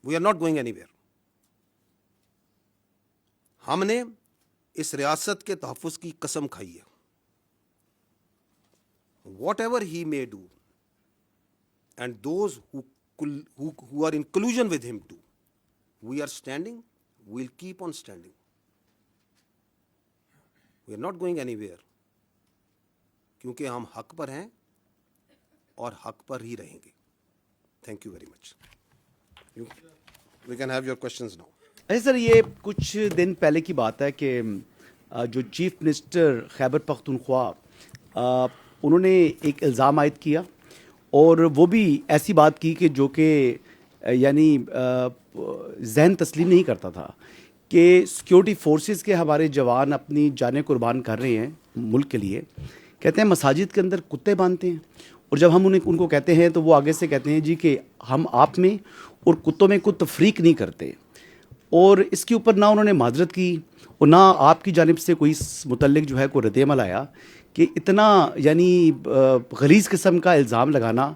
we are not going anywhere ہم نے اس ریاست کے تحفظ کی قسم کھائی ہے what ever he may do and those who are in collusion with him too we are standing we'll keep on standing we are not going anywhere کیونکہ ہم حق پر ہیں اور حق پر ہی رہیں گے thank you very much we can have your questions now سر یہ کچھ دن پہلے کی بات ہے کہ جو چیف منسٹر خیبر پختونخوا انہوں نے ایک الزام عائد کیا اور وہ بھی ایسی بات کی کہ جو کہ یعنی ذہن تسلیم نہیں کرتا تھا کہ سیکیورٹی فورسز کے ہمارے جوان اپنی جانیں قربان کر رہے ہیں ملک کے لیے کہتے ہیں مساجد کے اندر کتے باندھتے ہیں اور جب ہم ان کو کہتے ہیں تو وہ آگے سے کہتے ہیں جی کہ ہم آپ میں اور کتوں میں کوئی تفریق نہیں کرتے اور اس کے اوپر نہ انہوں نے معذرت کی اور نہ آپ کی جانب سے کوئی اس متعلق جو ہے کوئی رد عمل آیا کہ اتنا یعنی غلیظ قسم کا الزام لگانا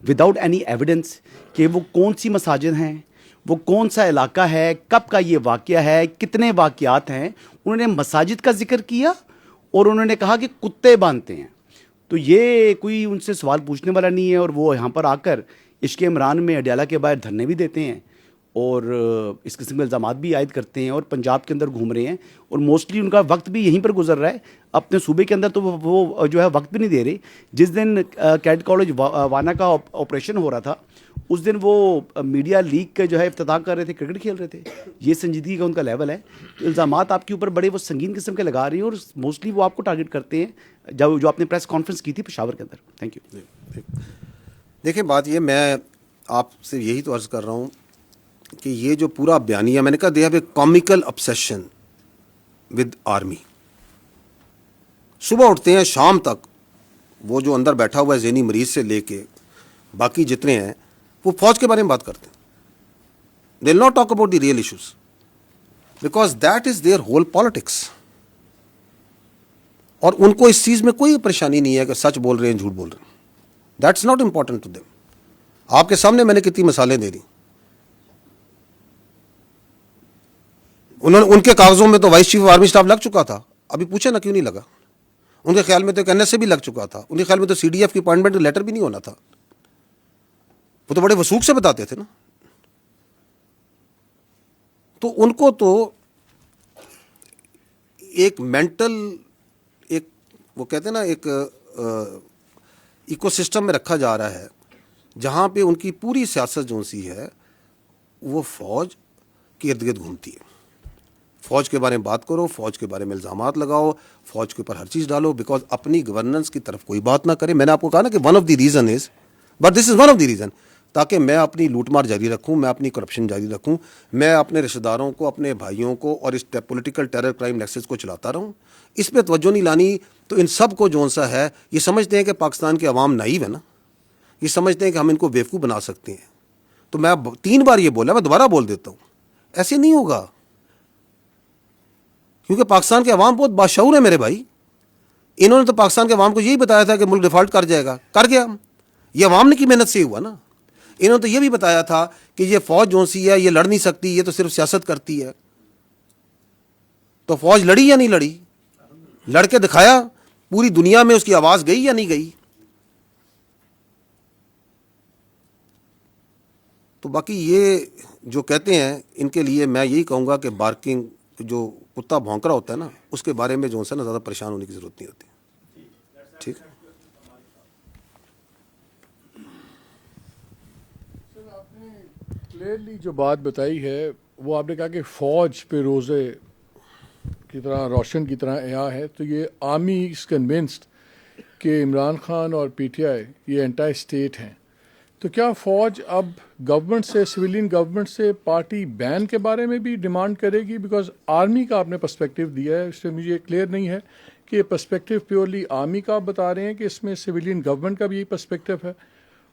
وداؤٹ اینی ایویڈنس کہ وہ کون سی مساجد ہیں وہ کون سا علاقہ ہے کب کا یہ واقعہ ہے کتنے واقعات ہیں انہوں نے مساجد کا ذکر کیا اور انہوں نے کہا کہ کتے باندھتے ہیں تو یہ کوئی ان سے سوال پوچھنے والا نہیں ہے اور وہ یہاں پر آ کر عشق عمران میں اڈیالہ کے باہر دھرنے بھی دیتے ہیں اور اس قسم کے الزامات بھی عائد کرتے ہیں اور پنجاب کے اندر گھوم رہے ہیں اور موسٹلی ان کا وقت بھی یہیں پر گزر رہا ہے اپنے صوبے کے اندر تو وہ جو ہے وقت بھی نہیں دے رہے جس دن کیڈ کالج وانا کا آپریشن ہو رہا تھا اس دن وہ میڈیا لیگ کا جو ہے افتتاح کر رہے تھے کرکٹ کھیل رہے تھے یہ سنجیدگی کا ان کا لیول ہے الزامات آپ کے اوپر بڑے وہ سنگین قسم کے لگا رہی ہیں اور موسٹلی وہ آپ کو ٹارگٹ کرتے ہیں جو آپ نے پریس کانفرنس کی تھی پشاور کے اندر تھینک یو دیکھیں بات یہ میں آپ سے یہی تو عرض کر رہا ہوں کہ یہ جو پورا بیانیہ میں نے کہا they have a comical obsession with army صبح اٹھتے ہیں شام تک وہ جو اندر بیٹھا ہوا ہے ذہنی مریض سے لے کے باقی جتنے ہیں وہ فوج کے بارے میں بات کرتے ہیں they will not talk about the real issues because that is their whole politics اور ان کو اس چیز میں کوئی پریشانی نہیں ہے کہ سچ بول رہے ہیں جھوٹ بول رہے ہیں that's not important to them آپ کے سامنے میں نے کتنی مثالیں دے دی ان کے کاغذوں میں تو vice chief of army staff لگ چکا تھا ابھی پوچھے نا کیوں نہیں لگا ان کے خیال میں تو این ایس سے بھی لگ چکا تھا ان کے خیال میں تو سی ڈی ایف کی اپوائنٹمنٹ لیٹر بھی نہیں ہونا تھا وہ تو بڑے وثوق سے بتاتے تھے نا تو ان کو تو ایک مینٹل ایک وہ کہتے ہیں نا ایک ایکو سسٹم میں رکھا جا رہا ہے جہاں پہ ان کی پوری سیاست جو سی ہے وہ فوج کے ارد گرد گھومتی ہے. فوج کے بارے میں بات کرو, فوج کے بارے میں الزامات لگاؤ, فوج کے اوپر ہر چیز ڈالو, بیکاز اپنی گورننس کی طرف کوئی بات نہ کرے. میں نے آپ کو کہا نا کہ one of the reason is, but this is one of the reason, تاکہ میں اپنی لوٹ مار جاری رکھوں, میں اپنی کرپشن جاری رکھوں, میں اپنے رشتہ داروں کو, اپنے بھائیوں کو اور اس پولیٹیکل ٹیرر کرائم نیکسس کو چلاتا رہوں. اس پہ توجہ نہیں لانی. تو ان سب کو جو سا ہے, یہ سمجھتے ہیں کہ پاکستان کے عوام نائیو ہے نا, یہ سمجھتے ہیں کہ ہم ان کو بیوقوف بنا سکتے ہیں. تو میں 3 بار یہ بولا, میں دوبارہ بول دیتا ہوں, ایسے نہیں ہوگا, کیونکہ پاکستان کے عوام بہت باشعور ہے میرے بھائی. انہوں نے تو پاکستان کے عوام کو یہی بتایا تھا کہ ملک ڈیفالٹ کر جائے گا, کر گیا. یہ عوام نے کی محنت سے ہوا نا. انہوں نے تو یہ بھی بتایا تھا کہ یہ فوج جو سی ہے یہ لڑ نہیں سکتی, یہ تو صرف سیاست کرتی ہے. تو فوج لڑی یا نہیں لڑی؟ لڑ کے دکھایا. پوری دنیا میں اس کی آواز گئی یا نہیں گئی؟ تو باقی یہ جو کہتے ہیں ان کے لیے میں یہی کہوں گا کہ بارکنگ, جو کتا بھونک رہا ہوتا ہے نا, اس کے بارے میں جو ہے نا زیادہ پریشان ہونے کی ضرورت نہیں ہوتی. ٹھیک ہے. آپ نے کلیئرلی جو بات بتائی ہے وہ آپ نے کہا کہ فوج پہ روزے کی طرح روشن کی طرح عیاں ہے. تو یہ آرمی از کنونسڈ کہ عمران خان اور پی ٹی آئی یہ اینٹائی اسٹیٹ ہیں. تو کیا فوج اب گورنمنٹ سے, سویلین گورنمنٹ سے پارٹی بین کے بارے میں بھی ڈیمانڈ کرے گی؟ بیکاز آرمی کا آپ نے پرسپیکٹیو دیا ہے, اس سے مجھے کلیئر نہیں ہے کہ یہ پرسپیکٹیو پیورلی آرمی کا آپ بتا رہے ہیں کہ اس میں سویلین گورنمنٹ کا بھی یہی پرسپیکٹیو ہے.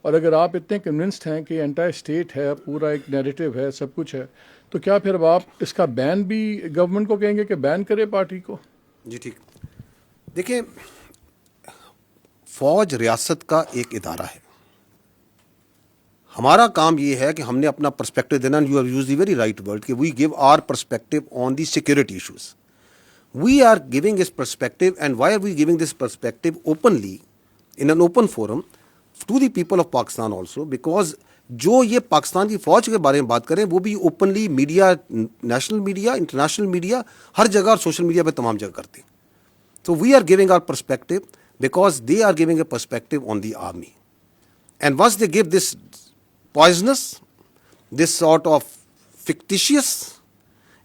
اور اگر آپ اتنے کنونسڈ ہیں کہ اینٹائی اسٹیٹ ہے, پورا ایک نیریٹو ہے, سب کچھ ہے, تو کیا پھر اب آپ اس کا بین بھی گورنمنٹ کو کہیں گے کہ بین کرے پارٹی کو؟ جی ٹھیک. دیکھیں, فوج ریاست کا ایک ادارہ ہے. ہمارا کام یہ ہے کہ ہم نے اپنا پرسپیکٹو دینا. You have use the very right word کہ we give our perspective on the security issues. We are giving this perspective, and why are we giving this perspective openly in an open forum to the people of Pakistan also, because جو یہ پاکستان کی فوج کے بارے میں بات کریں وہ بھی openly media, national media, international media, ہر جگہ اور سوشل میڈیا پہ تمام جگہ کرتے ہیں. تو we are giving our perspective because they are giving a perspective on the army. And once they give this poisonous, this sort of fictitious,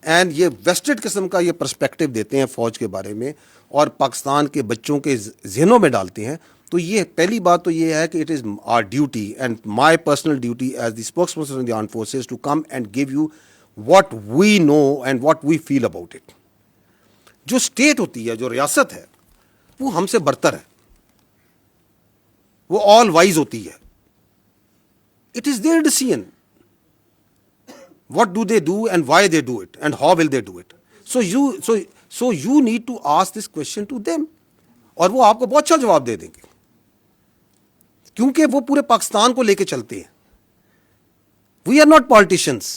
and یہ ویسٹڈ قسم کا یہ پرسپیکٹو دیتے ہیں فوج کے بارے میں اور پاکستان کے بچوں کے ذہنوں میں ڈالتے ہیں. تو یہ پہلی بات تو یہ ہے کہ it is our duty and my personal duty as the spokesperson of the armed forces to come and give you what we know and what we feel about it. جو اسٹیٹ ہوتی ہے, جو ریاست ہے, وہ ہم سے برتر ہے, وہ آل وائز ہوتی ہے. It is their decision. What do they do and why they do it and how will they do it? So you need to ask this question to them. اور وہ آپ کو بہت اچھا جواب دے دیں گے, کیونکہ وہ پورے پاکستان کو لے کے چلتے ہیں. We are not politicians.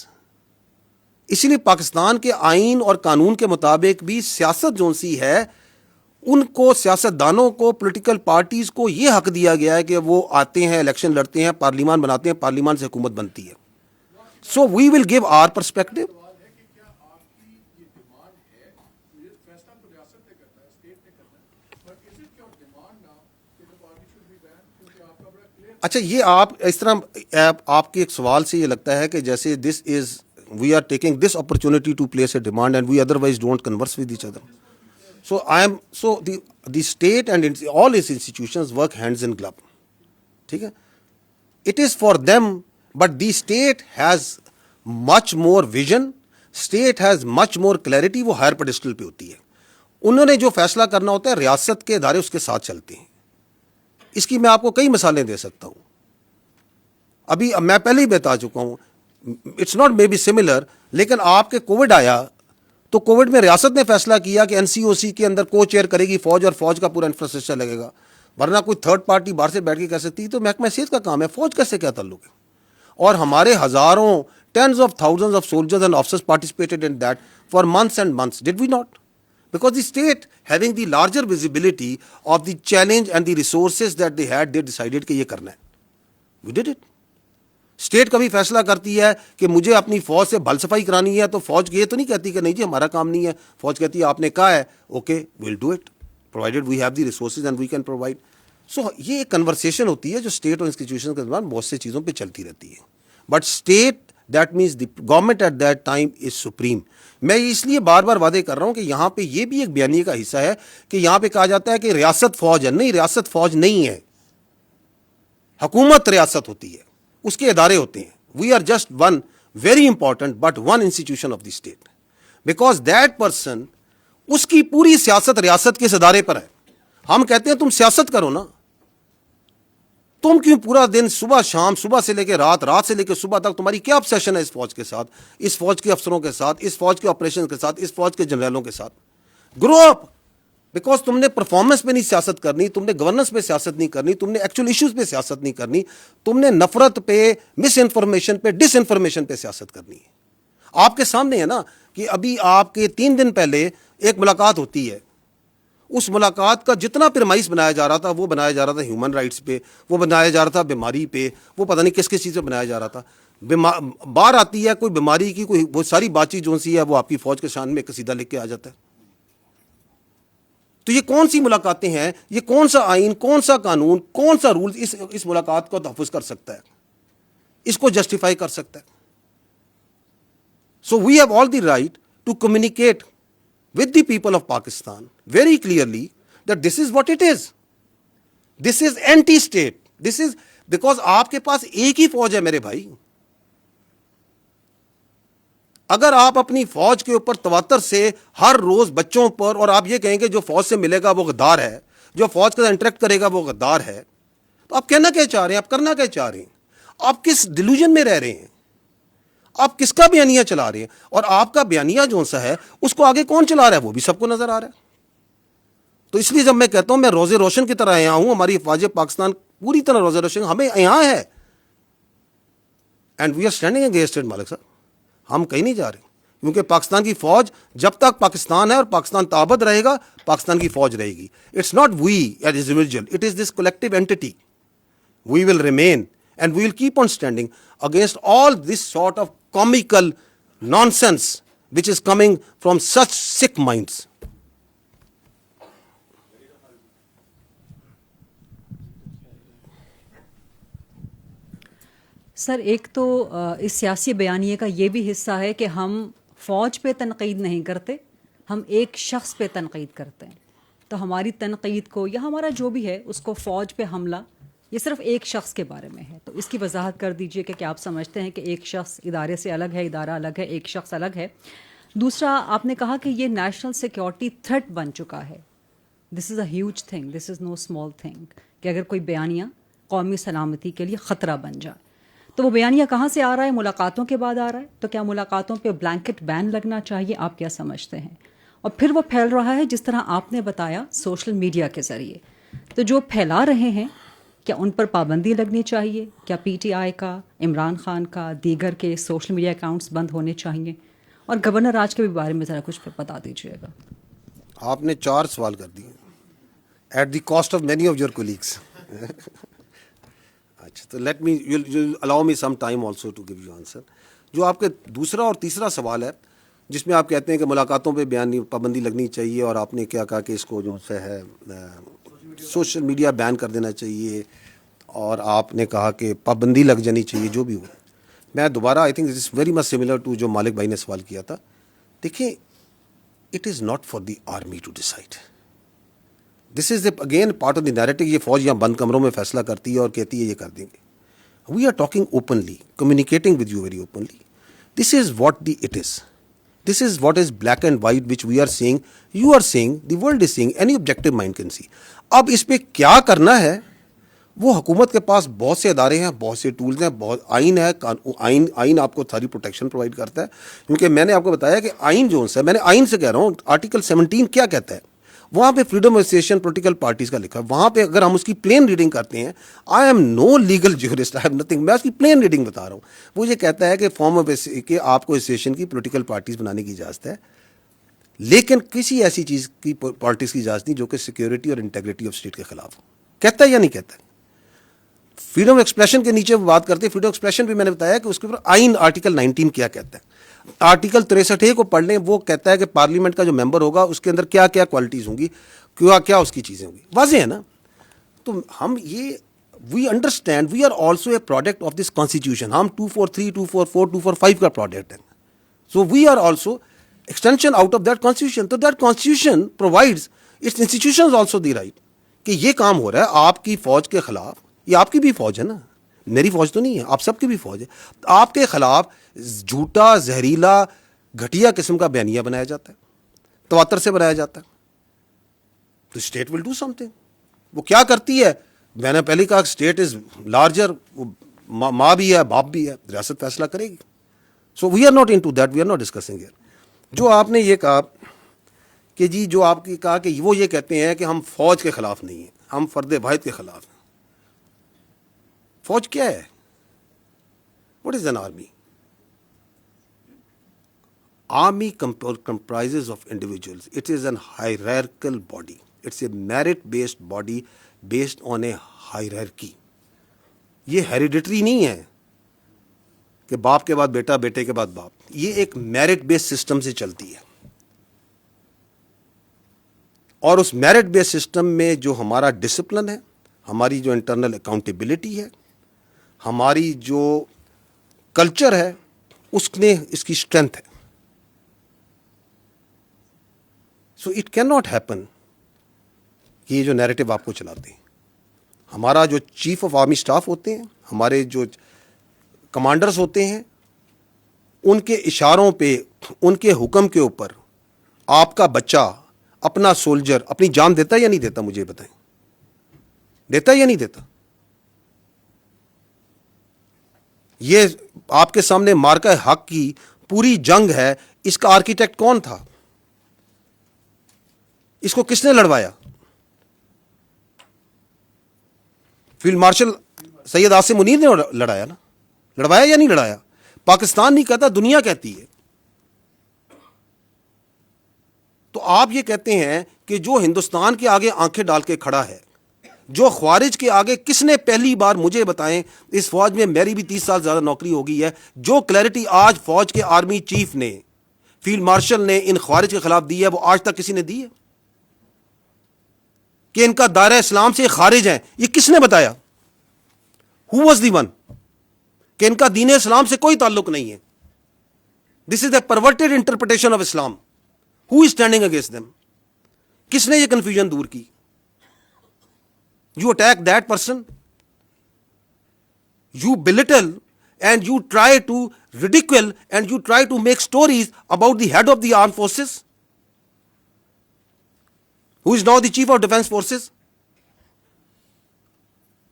اسی لیے پاکستان کے آئین اور قانون کے مطابق بھی سیاست جو سی ہے, ان کو, سیاستدانوں کو, پولیٹیکل پارٹیز کو یہ حق دیا گیا ہے کہ وہ آتے ہیں, الیکشن لڑتے ہیں, پارلیمان بناتے ہیں, پارلیمان سے حکومت بنتی ہے. So we will give our perspective. اچھا, یہ آپ اس طرح آپ کے ایک سوال سے یہ لگتا ہے کہ جیسے this is, we are taking this opportunity to place a demand and we otherwise don't converse with each other. So the state and all its institutions work hands in glove. ٹھیک ہے. It is for them, but the state has much more vision, state has much more clarity. وہ ہائر پیڈسٹل پہ ہوتی ہے. انہوں نے جو فیصلہ کرنا ہوتا ہے, ریاست کے ادارے اس کے ساتھ چلتے ہیں. اس کی میں آپ کو کئی مثالیں دے سکتا ہوں. ابھی میں پہلے ہی بتا چکا ہوں, it's not may be similar, لیکن آپ کے کووڈ آیا تو کووڈ میں ریاست نے فیصلہ کیا کہ این سی او سی کے اندر کو چیئر کرے گی فوج اور فوج کا پورا انفراسٹرکچر لگے گا, ورنہ کوئی تھرڈ پارٹی باہر سے بیٹھ کے کہہ سکتی. تو محکمہ صحت کا کام ہے, فوج کیسے کیا تعلق ہے؟ اور ہمارے ہزاروں, tens of thousands of soldiers and officers participated in that for months and months. Did we not? Because the state having the larger visibility of the challenge and the resources that they had, they decided کہ یہ کرنا ہے. وی ڈڈ اٹ. اسٹیٹ کبھی فیصلہ کرتی ہے کہ مجھے اپنی فوج سے بھل صفائی کرانی ہے, تو فوج یہ تو نہیں کہتی کہ نہیں جی ہمارا کام نہیں ہے. فوج کہتی ہے آپ نے کہا ہے, okay we'll do it provided we have the resources and we can provide. So یہ ایک کنورسیشن ہوتی ہے جو اسٹیٹ اور انسٹیٹیوشن کے درمیان بہت سی چیزوں پہ چلتی رہتی ہے. But state that means the government at that time is supreme. میں اس لیے بار بار وعدے کر رہا ہوں کہ یہاں پہ یہ بھی ایک بیانیے کا حصہ ہے کہ یہاں پہ کہا جاتا ہے کہ ریاست فوج ہے. نہیں, ریاست فوج نہیں ہے, حکومت ریاست ہوتی ہے, اس کے ادارے ہوتے ہیں. We are just one very important but one institution of the state, because that person, اس کی پوری سیاست ریاست کے اس ادارے پر ہے. ہم کہتے ہیں تم سیاست کرو نا, تم کیوں پورا دن صبح شام, صبح سے لے کے رات, رات سے لے کے صبح تک تمہاری کیا obsession ہے اس فوج کے ساتھ, اس فوج کے افسروں کے ساتھ, اس فوج کے آپریشن کے ساتھ, اس فوج کے جنرلوں کے ساتھ. گرو اپ, بیکاز تم نے پرفارمنس پہ نہیں سیاست کرنی, تم نے گورننس پہ سیاست نہیں کرنی, تم نے ایکچوئل ایشوز پہ سیاست نہیں کرنی, تم نے نفرت پہ, مس انفارمیشن پہ, ڈس انفارمیشن پہ سیاست کرنی ہے. آپ کے سامنے ہے نا کہ ابھی آپ کے 3 دن پہلے ایک ملاقات ہوتی ہے. اس ملاقات کا جتنا پرمائز بنایا جا رہا تھا وہ بنایا جا رہا تھا ہیومن رائٹس پہ, وہ بنایا جا رہا تھا بیماری پہ, وہ پتہ نہیں کس کس چیز پہ بنایا جا رہا تھا. باہر آتی ہے کوئی بیماری کی, کوئی وہ ساری بات چیت جو سی ہے وہ آپ کی فوج کے شان میں قصیدہ لکھ کے آ جاتا ہے. تو یہ کون سی ملاقاتیں ہیں, یہ کون سا آئین, کون سا قانون, کون سا رول اس ملاقات کو تحفظ کر سکتا ہے, اس کو جسٹیفائی کر سکتا ہے؟ So we have all the right to communicate with the people of Pakistan very clearly that this is what it is. This is anti-state. This is because آپ کے پاس ایک ہی فوج ہے میرے بھائی. اگر آپ اپنی فوج کے اوپر تواتر سے ہر روز بچوں پر, اور آپ یہ کہیں گے جو فوج سے ملے گا وہ غدار ہے, جو فوج کے ساتھ انٹریکٹ کرے گا وہ غدار ہے, تو آپ کہنا کیا چاہ رہے ہیں, آپ کرنا کیا چاہ رہے ہیں, آپ کس ڈیلوژن میں رہ رہے ہیں, آپ کس کا بیانیہ چلا رہے ہیں, اور آپ کا بیانیہ جو سا ہے اس کو آگے کون چلا رہا ہے وہ بھی سب کو نظر آ رہا ہے. تو اس لیے جب میں کہتا ہوں میں روزے روشن کی طرح یہاں ہوں, ہماری فوج پاکستان پوری طرح روزے روشن ہمیں یہاں ہے, and we are standing against it. Malik صاحب, ہم کہیں نہیں جا رہے, کیونکہ پاکستان کی فوج جب تک پاکستان ہے اور پاکستان تابد رہے گا, پاکستان کی فوج رہے گی. It's not we as individual, it is this collective entity. We will remain and we will keep on standing against all this sort of comical nonsense which is coming from such sick minds. سر, ایک تو اس سیاسی بیانیے کا یہ بھی حصہ ہے کہ ہم فوج پہ تنقید نہیں کرتے, ہم ایک شخص پہ تنقید کرتے ہیں. تو ہماری تنقید کو یا ہمارا جو بھی ہے اس کو فوج پہ حملہ, یہ صرف ایک شخص کے بارے میں ہے. تو اس کی وضاحت کر دیجئے کہ کیا آپ سمجھتے ہیں کہ ایک شخص ادارے سے الگ ہے, ادارہ الگ ہے, ایک شخص الگ ہے. دوسرا, آپ نے کہا کہ یہ نیشنل سیکیورٹی تھریٹ بن چکا ہے. This is a huge thing, this is no small thing, کہ اگر کوئی بیانیہ قومی سلامتی کے لیے خطرہ بن جائے. تو وہ بیانیہ کہاں سے آ رہا ہے؟ ملاقاتوں کے بعد آ رہا ہے. تو کیا ملاقاتوں پہ بلینکٹ بین لگنا چاہیے؟ آپ کیا سمجھتے ہیں؟ اور پھر وہ پھیل رہا ہے جس طرح آپ نے بتایا سوشل میڈیا کے ذریعے. تو جو پھیلا رہے ہیں کیا ان پر پابندی لگنی چاہیے؟ کیا پی ٹی آئی کا, عمران خان کا, دیگر کے سوشل میڈیا اکاؤنٹس بند ہونے چاہیے؟ اور گورنر راج کے بھی بارے میں ذرا کچھ بتا دیجیے گا. آپ نے 4 سوال کر دیے at the cost of many of your colleagues. اچھا, تو let me allow me some time also to give you answer. جو آپ کے دوسرا اور تیسرا سوال ہے جس میں آپ کہتے ہیں کہ ملاقاتوں پہ پابندی لگنی چاہیے, اور آپ نے کیا کہا کہ اس کو جو ہے سوشل میڈیا بین کر دینا چاہیے, اور آپ نے کہا کہ پابندی لگ جانی چاہیے, جو بھی ہو. میں دوبارہ I think this is very much similar to جو مالک بھائی نے سوال کیا تھا. دیکھیں, it is not for the army to decide. This is again part of the narrative. یہ فوج یہاں بند کمروں میں فیصلہ کرتی ہے اور کہتی ہے یہ کر دیں گے. We are talking openly, communicating with you very openly. This is what the it is. This is what is black and white which we are seeing, you are seeing, the world is seeing, any objective mind can see. اب اس پہ کیا کرنا ہے وہ حکومت کے پاس بہت سے ادارے ہیں, بہت سے ٹولز ہیں, بہت آئین ہے. آئین آپ کو ساری پروٹیکشن پرووائڈ کرتا ہے, کیونکہ میں نے آپ کو بتایا کہ آئین جو ہے, میں نے آئین سے کہہ رہا ہوں, آرٹیکل 17 کیا کہتا ہے, وہاں پہ freedom of association political parties کا لکھا ہے. وہاں پہ اگر ہم اس کی پلین ریڈنگ کرتے ہیں, I am no legal jurist, I am nothing, میں اس کی پلین ریڈنگ بتا رہا ہوں. وہ یہ کہتا ہے کہ فارم آف کہ آپ کو ایسوسیشن کی پولیٹیکل پارٹیز بنانے کی اجازت ہے, لیکن کسی ایسی چیز کی پارٹیز کی اجازت نہیں جو کہ سیکیورٹی اور انٹیگریٹی آف اسٹیٹ کے خلاف ہو. کہتا ہے یا نہیں کہتا ہے؟ فریڈم آف ایکسپریشن کے نیچے بات کرتے ہیں. فریڈم آف ایکسپریشن بھی میں نے بتایا کہ اس کے اوپر آئین آرٹیکل 19 کیا کہتا ہے. آرٹیکل 63 کو پڑھ لیں, وہ کہتا ہے کہ پارلیمنٹ کا جو ممبر ہوگا اس کے اندر کیا کیا کوالٹیز ہوں گی, کیا کیا اس کی چیزیں ہوں گی. واضح ہے نا. تو ہم یہ we understand we are also a product of this constitution. ہم 243, 244, 245 کا پروڈکٹ ہیں. So we are also extension out of that constitution. تو that constitution provides its institutions also the right کہ یہ کام ہو رہا ہے آپ کی فوج کے خلاف. یہ آپ کی بھی فوج ہے نا, میری فوج تو نہیں ہے, آپ سب کی بھی فوج ہے. آپ کے خلاف جھوٹا, زہریلا, گھٹیا قسم کا بیانیہ بنایا جاتا ہے, تواتر سے بنایا جاتا ہے. تو state will do some thing. وہ کیا کرتی ہے, میں نے پہلے کہا اسٹیٹ از لارجر, ماں بھی ہے باپ بھی ہے, ریاست فیصلہ کرے گی. So we are not into that, we are not discussing here. جو آپ نے یہ کہا کہ جی جو آپ کی کہا کہ وہ یہ کہتے ہیں کہ ہم فوج کے خلاف نہیں ہیں, ہم فرد واحد کے خلاف ہیں. فوج کیا ہے؟ What is an army? Army comprises of individuals. It is an hierarchical body. It's a merit-based body based on a hierarchy. یہ hereditary نہیں ہے کہ باپ کے بعد بیٹا, بیٹے کے بعد باپ. یہ ایک میرٹ بیس سسٹم سے چلتی ہے. اور اس میرٹ بیس سسٹم میں جو ہمارا ڈسپلن ہے, ہماری جو انٹرنل اکاؤنٹیبلٹی ہے, ہماری جو کلچر ہے, اس نے اس کی اسٹرینتھ ہے. So it can not happen کہ یہ جو نیریٹو آپ کو چلاتے ہیں, ہمارا جو چیف آف آرمی اسٹاف ہوتے ہیں, ہمارے جو کمانڈرز ہوتے ہیں, ان کے اشاروں پہ, ان کے حکم کے اوپر آپ کا بچہ, اپنا سولجر اپنی جان دیتا ہے یا نہیں دیتا؟ مجھے بتائیں, دیتا ہے یا نہیں دیتا؟ یہ آپ کے سامنے مارکہ حق کی پوری جنگ ہے. اس کا آرکیٹیکٹ کون تھا؟ اس کو کس نے لڑوایا؟ فیلڈ مارشل سید عاصم منیر نے لڑایا نا. لڑوایا یا نہیں لڑایا؟ پاکستان نہیں کہتا, دنیا کہتی ہے. تو آپ یہ کہتے ہیں کہ جو ہندوستان کے آگے آنکھیں ڈال کے کھڑا ہے, جو خوارج کے آگے, کس نے پہلی بار مجھے بتائیں, اس فوج میں میری بھی 30 سال زیادہ نوکری ہو گئی ہے, جو کلیئرٹی آج فوج کے آرمی چیف نے, فیلڈ مارشل نے ان خوارج کے خلاف دی ہے, وہ آج تک کسی نے دی ہے کہ ان کا دائرہ اسلام سے خارج ہیں؟ یہ کس نے بتایا؟ ہو واز دی ون کہ ان کا دین اسلام سے کوئی تعلق نہیں ہے. This is a perverted interpretation of Islam. Who is standing against them? کس نے یہ کنفیوژن دور کی؟ You attack that person, you belittle and you try to ridicule and you try to make stories about the head of the armed forces, who is now the chief of defense forces,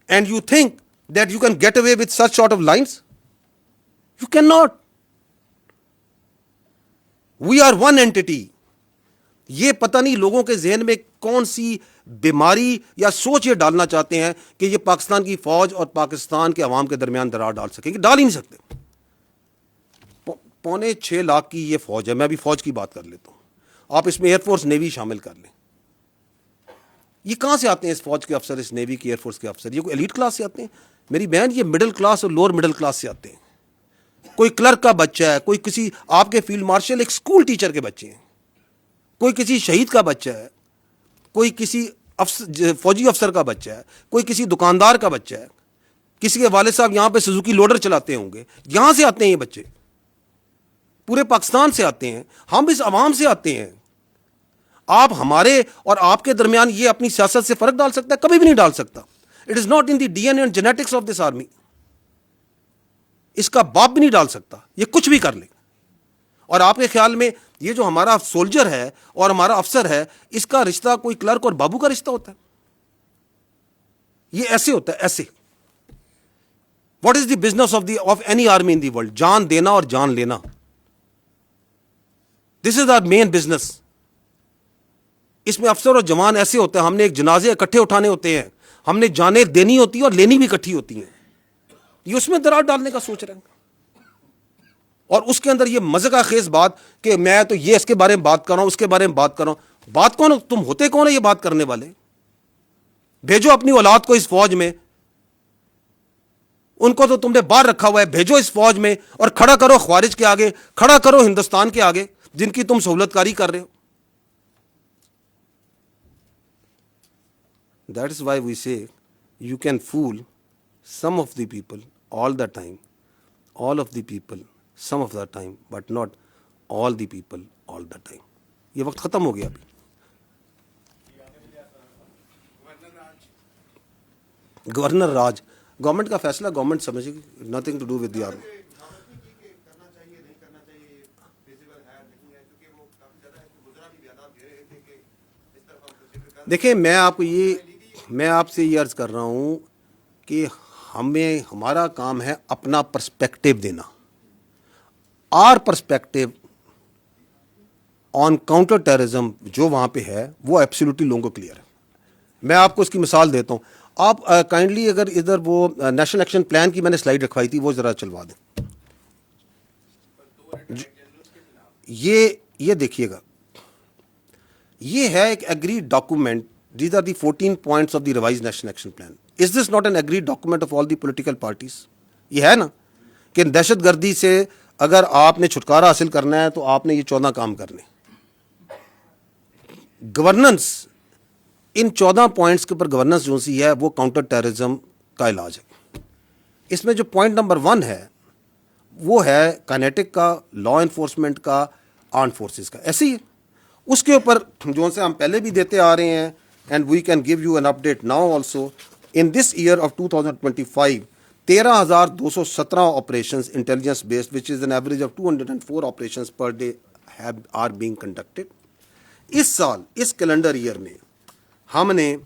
and you think that you can get away with such sort of lines? You cannot. We are one entity. یہ پتہ نہیں لوگوں کے ذہن میں کون سی بیماری یا سوچ یہ ڈالنا چاہتے ہیں کہ یہ پاکستان کی فوج اور پاکستان کے عوام کے درمیان درار ڈال سکیں گے. ڈال ہی نہیں سکتے. 6.25 لاکھ کی یہ فوج ہے. میں بھی فوج کی بات کر لیتا ہوں, آپ اس میں ایئر فورس نیوی شامل کر لیں. یہ کہاں سے آتے ہیں اس فوج کے افسر, اس نیوی کی, ایئر فورس کے افسر؟ یہ کوئی ایلیٹ کلاس سے آتے ہیں؟ میری بہن, یہ مڈل کلاس اور لوور مڈل کلاس سے آتے ہیں. کوئی کلرک کا بچہ ہے, کوئی کسی آپ کے فیلڈ مارشل ایک اسکول ٹیچر کے بچے ہیں, کوئی کسی شہید کا بچہ ہے, کوئی کسی فوجی افسر کا بچہ ہے, کوئی کسی دکاندار کا بچہ ہے, کسی کے والد صاحب یہاں پہ سوزوکی لوڈر چلاتے ہوں گے. یہاں سے آتے ہیں یہ بچے, پورے پاکستان سے آتے ہیں. ہم اس عوام سے آتے ہیں. آپ ہمارے اور آپ کے درمیان یہ اپنی سیاست سے فرق ڈال سکتا ہے؟ کبھی بھی نہیں ڈال سکتا. It is not in the D N A and genetics of this army. اس کا باپ بھی نہیں ڈال سکتا, یہ کچھ بھی کر لے. اور آپ کے خیال میں یہ جو ہمارا سولجر ہے اور ہمارا افسر ہے, اس کا رشتہ کوئی کلرک اور بابو کا رشتہ ہوتا ہے؟ یہ ایسے ہوتا ہے, ایسے. What is the business of any army in the world? جان دینا اور جان لینا. دس از آور مین بزنس. اس میں افسر اور جوان ایسے ہوتے ہیں, ہم نے ایک جنازے اکٹھے اٹھانے ہوتے ہیں, ہم نے جانیں دینی ہوتی ہیں اور لینی بھی اکٹھی ہوتی ہیں. یہ اس میں درار ڈالنے کا سوچ رہے ہیں, اور اس کے اندر یہ مزہ خیز بات کہ میں تو یہ اس کے بارے میں بات کر رہا ہوں, اس کے بارے میں بات کر رہا ہوں. بات کون؟ تم ہوتے کون ہے یہ بات کرنے والے؟ بھیجو اپنی اولاد کو اس فوج میں, ان کو تو تم نے باہر رکھا ہوا ہے. بھیجو اس فوج میں اور کھڑا کرو خوارج کے آگے, کھڑا کرو ہندوستان کے آگے جن کی تم سہولت کاری کر رہے ہو. That is why we say you can fool some of the people all the time, all of the people some of the time, but not all the people all the time. یہ وقت ختم ہو گیا ابھی. گورنر راج, گورنمنٹ کا فیصلہ گورنمنٹ سمجھے گی, nothing to do with the army. دیکھیں میں آپ سے یہ عرض کر رہا ہوں کہ ہمارا کام ہے اپنا پرسپیکٹو دینا. Our perspective on counter terrorism جو وہاں پہ ہے وہ ایبسلیوٹلی لوگوں کو کلیئر ہے. میں آپ کو اس کی مثال دیتا ہوں. آپ کائنڈلی اگر ادھر وہ نیشنل ایکشن پلان کی میں نے سلائیڈ رکھوائی تھی وہ ذرا چلوا دیں. یہ دیکھیے گا, یہ ہے ایک agreed document. These are the 14 points of the revise national action plan. Is this not an agreed document of all the political parties? یہ ہے نا کہ دہشت گردی سے اگر آپ نے چھٹکارا حاصل کرنا ہے تو آپ نے یہ 14 کام کرنے. گورننس ان 14 پوائنٹس کے اوپر گورننس جو سی ہے وہ کاؤنٹر ٹیررزم کا علاج ہے. اس میں جو پوائنٹ نمبر 1 ہے وہ ہے کائنیٹک کا, لا انفورسمنٹ کا, آرم فورسز کا. ایسے ہی اس کے اوپر جو سے ہم پہلے بھی دیتے آ رہے ہیں and we can give you an update now also. In this year of 2025 13,217 operations intelligence based which is an average of 204 operations per day are being conducted. اس سال اس کیلنڈر ایئر میں ہم نے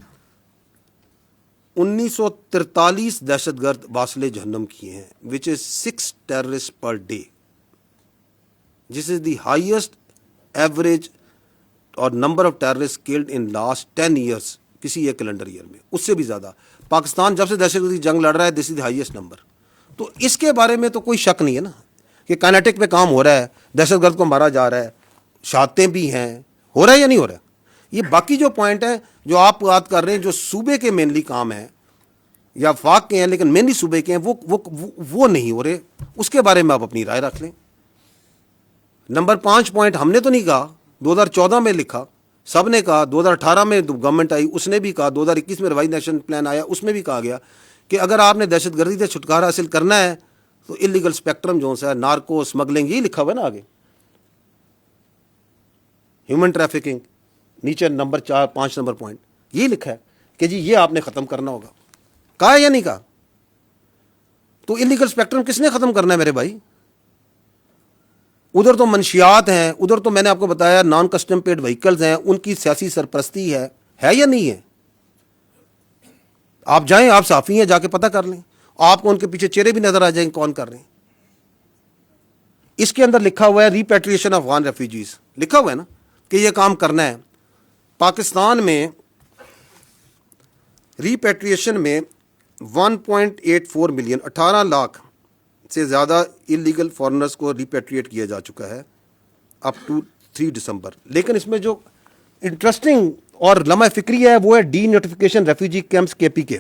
1943 دہشت گرد واصل جہنم کیے ہیں which is 6 terrorist per day. This is the highest average اور number of terrorist killed in last 10 years کسی ایک کیلنڈر ایئر میں. اس سے بھی زیادہ پاکستان جب سے دہشت گردی جنگ لڑ رہا ہے this is the highest number. تو اس کے بارے میں تو کوئی شک نہیں ہے نا کہ کائنیٹک پہ کام ہو رہا ہے, دہشت گرد کو مارا جا رہا ہے, شہادتیں بھی ہیں, ہو رہا ہے یا نہیں ہو رہا ہے. یہ باقی جو پوائنٹ ہیں جو آپ بات کر رہے ہیں جو صوبے کے مینلی کام ہیں یا وفاق کے ہیں لیکن مینلی صوبے کے ہیں وہ نہیں ہو رہے, اس کے بارے میں آپ اپنی رائے رکھ لیں. نمبر 5 پوائنٹ ہم نے تو نہیں کہا, 2014 میں لکھا, سب نے کہا, 2018 میں گورنمنٹ آئی اس نے بھی کہا, 2021 میں ریوائز نیشنل پلان آیا اس میں بھی کہا گیا کہ اگر آپ نے دہشت گردی سے چھٹکارا حاصل کرنا ہے تو انلیگل اسپیکٹرم جو ہے نارکو اسمگلنگ, یہی لکھا ہوا ہے نا آگے, ہیومن ٹریفکنگ نیچے نمبر 5 نمبر پوائنٹ یہی لکھا ہے کہ جی یہ آپ نے ختم کرنا ہوگا. کہا یا نہیں کہا؟ تو انلیگل اسپیکٹرم کس نے ختم کرنا ہے میرے بھائی؟ ادھر تو منشیات ہیں, ادھر تو میں نے آپ کو بتایا نان کسٹم پیڈ وہیکلز ہیں, ان کی سیاسی سرپرستی ہے یا نہیں ہے؟ آپ جائیں, آپ صحافی ہیں, جا کے پتہ کر لیں, آپ کو ان کے پیچھے چہرے بھی نظر آ جائیں کون کر رہے ہیں. اس کے اندر لکھا ہوا ہے ریپیٹریشن آف افغان ریفیوجیز, لکھا ہوا ہے نا کہ یہ کام کرنا ہے. پاکستان میں ریپیٹریشن میں 1.84 ملین 18 لاکھ سے زیادہ انلیگل فارنرز کو ریپیٹریٹ کیا جا چکا ہے اپ ٹو 3 دسمبر. لیکن اس میں جو انٹرسٹنگ اور لمحہ فکری ہے وہ ہے ڈی نوٹیفیکیشن ریفیوجی کیمپس کے پی کے.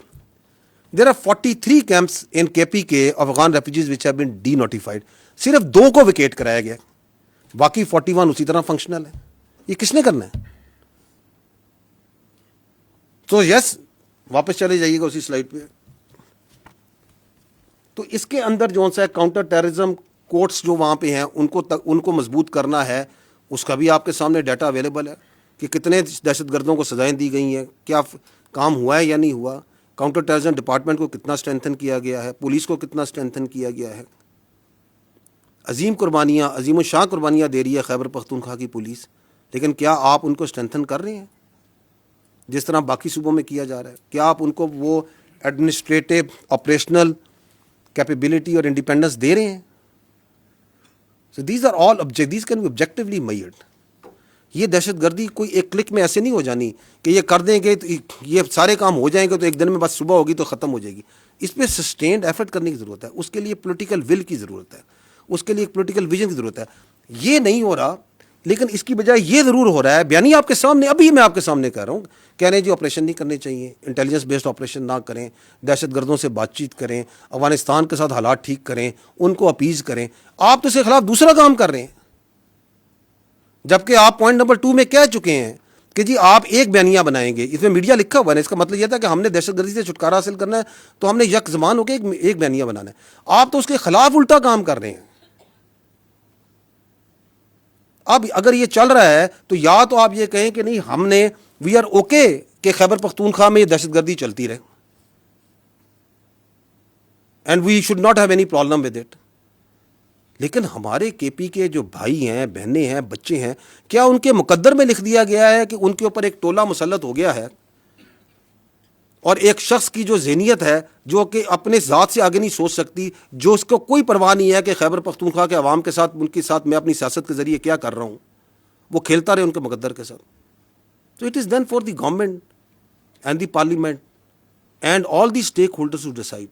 دیر آر 43 کیمپس ان کے پی کے of Afghan refugees which have been D notified. صرف 2 کو ویکیٹ کرایا گیا, باقی 41 اسی طرح فنکشنل ہے. یہ کس نے کرنا ہے؟ تو یس واپس چلے جائیے گا اسی سلائڈ پہ. تو اس کے اندر جو سا کاؤنٹر ٹیررزم کورٹس جو وہاں پہ ہیں ان کو مضبوط کرنا ہے. اس کا بھی آپ کے سامنے ڈیٹا اویلیبل ہے کہ کتنے دہشت گردوں کو سزائیں دی گئی ہیں, کیا کام ہوا ہے یا نہیں ہوا, کاؤنٹر ٹیررزم ڈپارٹمنٹ کو کتنا اسٹرینتھن کیا گیا ہے, پولیس کو کتنا اسٹرینتھن کیا گیا ہے. عظیم قربانیاں, عظیم الشان قربانیاں دے رہی ہے خیبر پختونخوا کی پولیس, لیکن کیا آپ ان کو اسٹرینتھن کر رہے ہیں جس طرح باقی صوبوں میں کیا جا رہا ہے؟ کیا آپ ان کو وہ ایڈمنسٹریٹو آپریشنل کیپیبلٹی اور انڈیپینڈنس دے رہے ہیں؟ So these are all these can be objectively measured. یہ دہشت گردی کوئی ایک کلک میں ایسے نہیں ہو جانی کہ یہ کر دیں گے تو یہ سارے کام ہو جائیں گے تو ایک دن میں بس صبح ہوگی تو ختم ہو جائے گی. اس پہ سسٹینڈ ایفرٹ کرنے کی ضرورت ہے, اس کے لیے پولیٹیکل ول کی ضرورت ہے, اس کے لیے ایک پولیٹیکل ویژن کی ضرورت ہے. یہ نہیں ہو رہا, لیکن اس کی بجائے یہ ضرور ہو رہا ہے. بیانی آپ کے سامنے, ابھی میں آپ کے سامنے کہہ رہا ہوں, کہہ رہے ہیں جی آپریشن نہیں کرنے چاہیے, انٹیلیجنس بیسڈ آپریشن نہ کریں, دہشت گردوں سے بات چیت کریں, افغانستان کے ساتھ حالات ٹھیک کریں, ان کو اپیز کریں. آپ تو اس کے خلاف دوسرا کام کر رہے ہیں, جبکہ آپ پوائنٹ نمبر 2 میں کہہ چکے ہیں کہ جی آپ ایک بیانیہ بنائیں گے, اس میں میڈیا لکھا ہوا ہے, اس کا مطلب یہ تھا کہ ہم نے دہشت گردی سے چھٹکارا حاصل کرنا ہے تو ہم نے یک زبان ہو کے ایک بیانیہ بنانا ہے. آپ تو اس کے خلاف الٹا کام کر رہے ہیں. اب اگر یہ چل رہا ہے تو یا تو آپ یہ کہیں کہ نہیں ہم نے وی آر اوکے کہ خیبر پختونخوا میں یہ دہشت گردی چلتی رہے and we should not have any problem with it. لیکن ہمارے کے پی کے جو بھائی ہیں, بہنیں ہیں, بچے ہیں, کیا ان کے مقدر میں لکھ دیا گیا ہے کہ ان کے اوپر ایک ٹولہ مسلط ہو گیا ہے اور ایک شخص کی جو ذہنیت ہے جو کہ اپنے ذات سے آگے نہیں سوچ سکتی, جو اس کو کوئی پرواہ نہیں ہے کہ خیبر پختونخوا کے عوام کے ساتھ, ان کے ساتھ میں اپنی سیاست کے ذریعے کیا کر رہا ہوں, وہ کھیلتا رہے ان کے مقدر کے ساتھ. تو it is then for the government and the parliament and all the stakeholders to decide.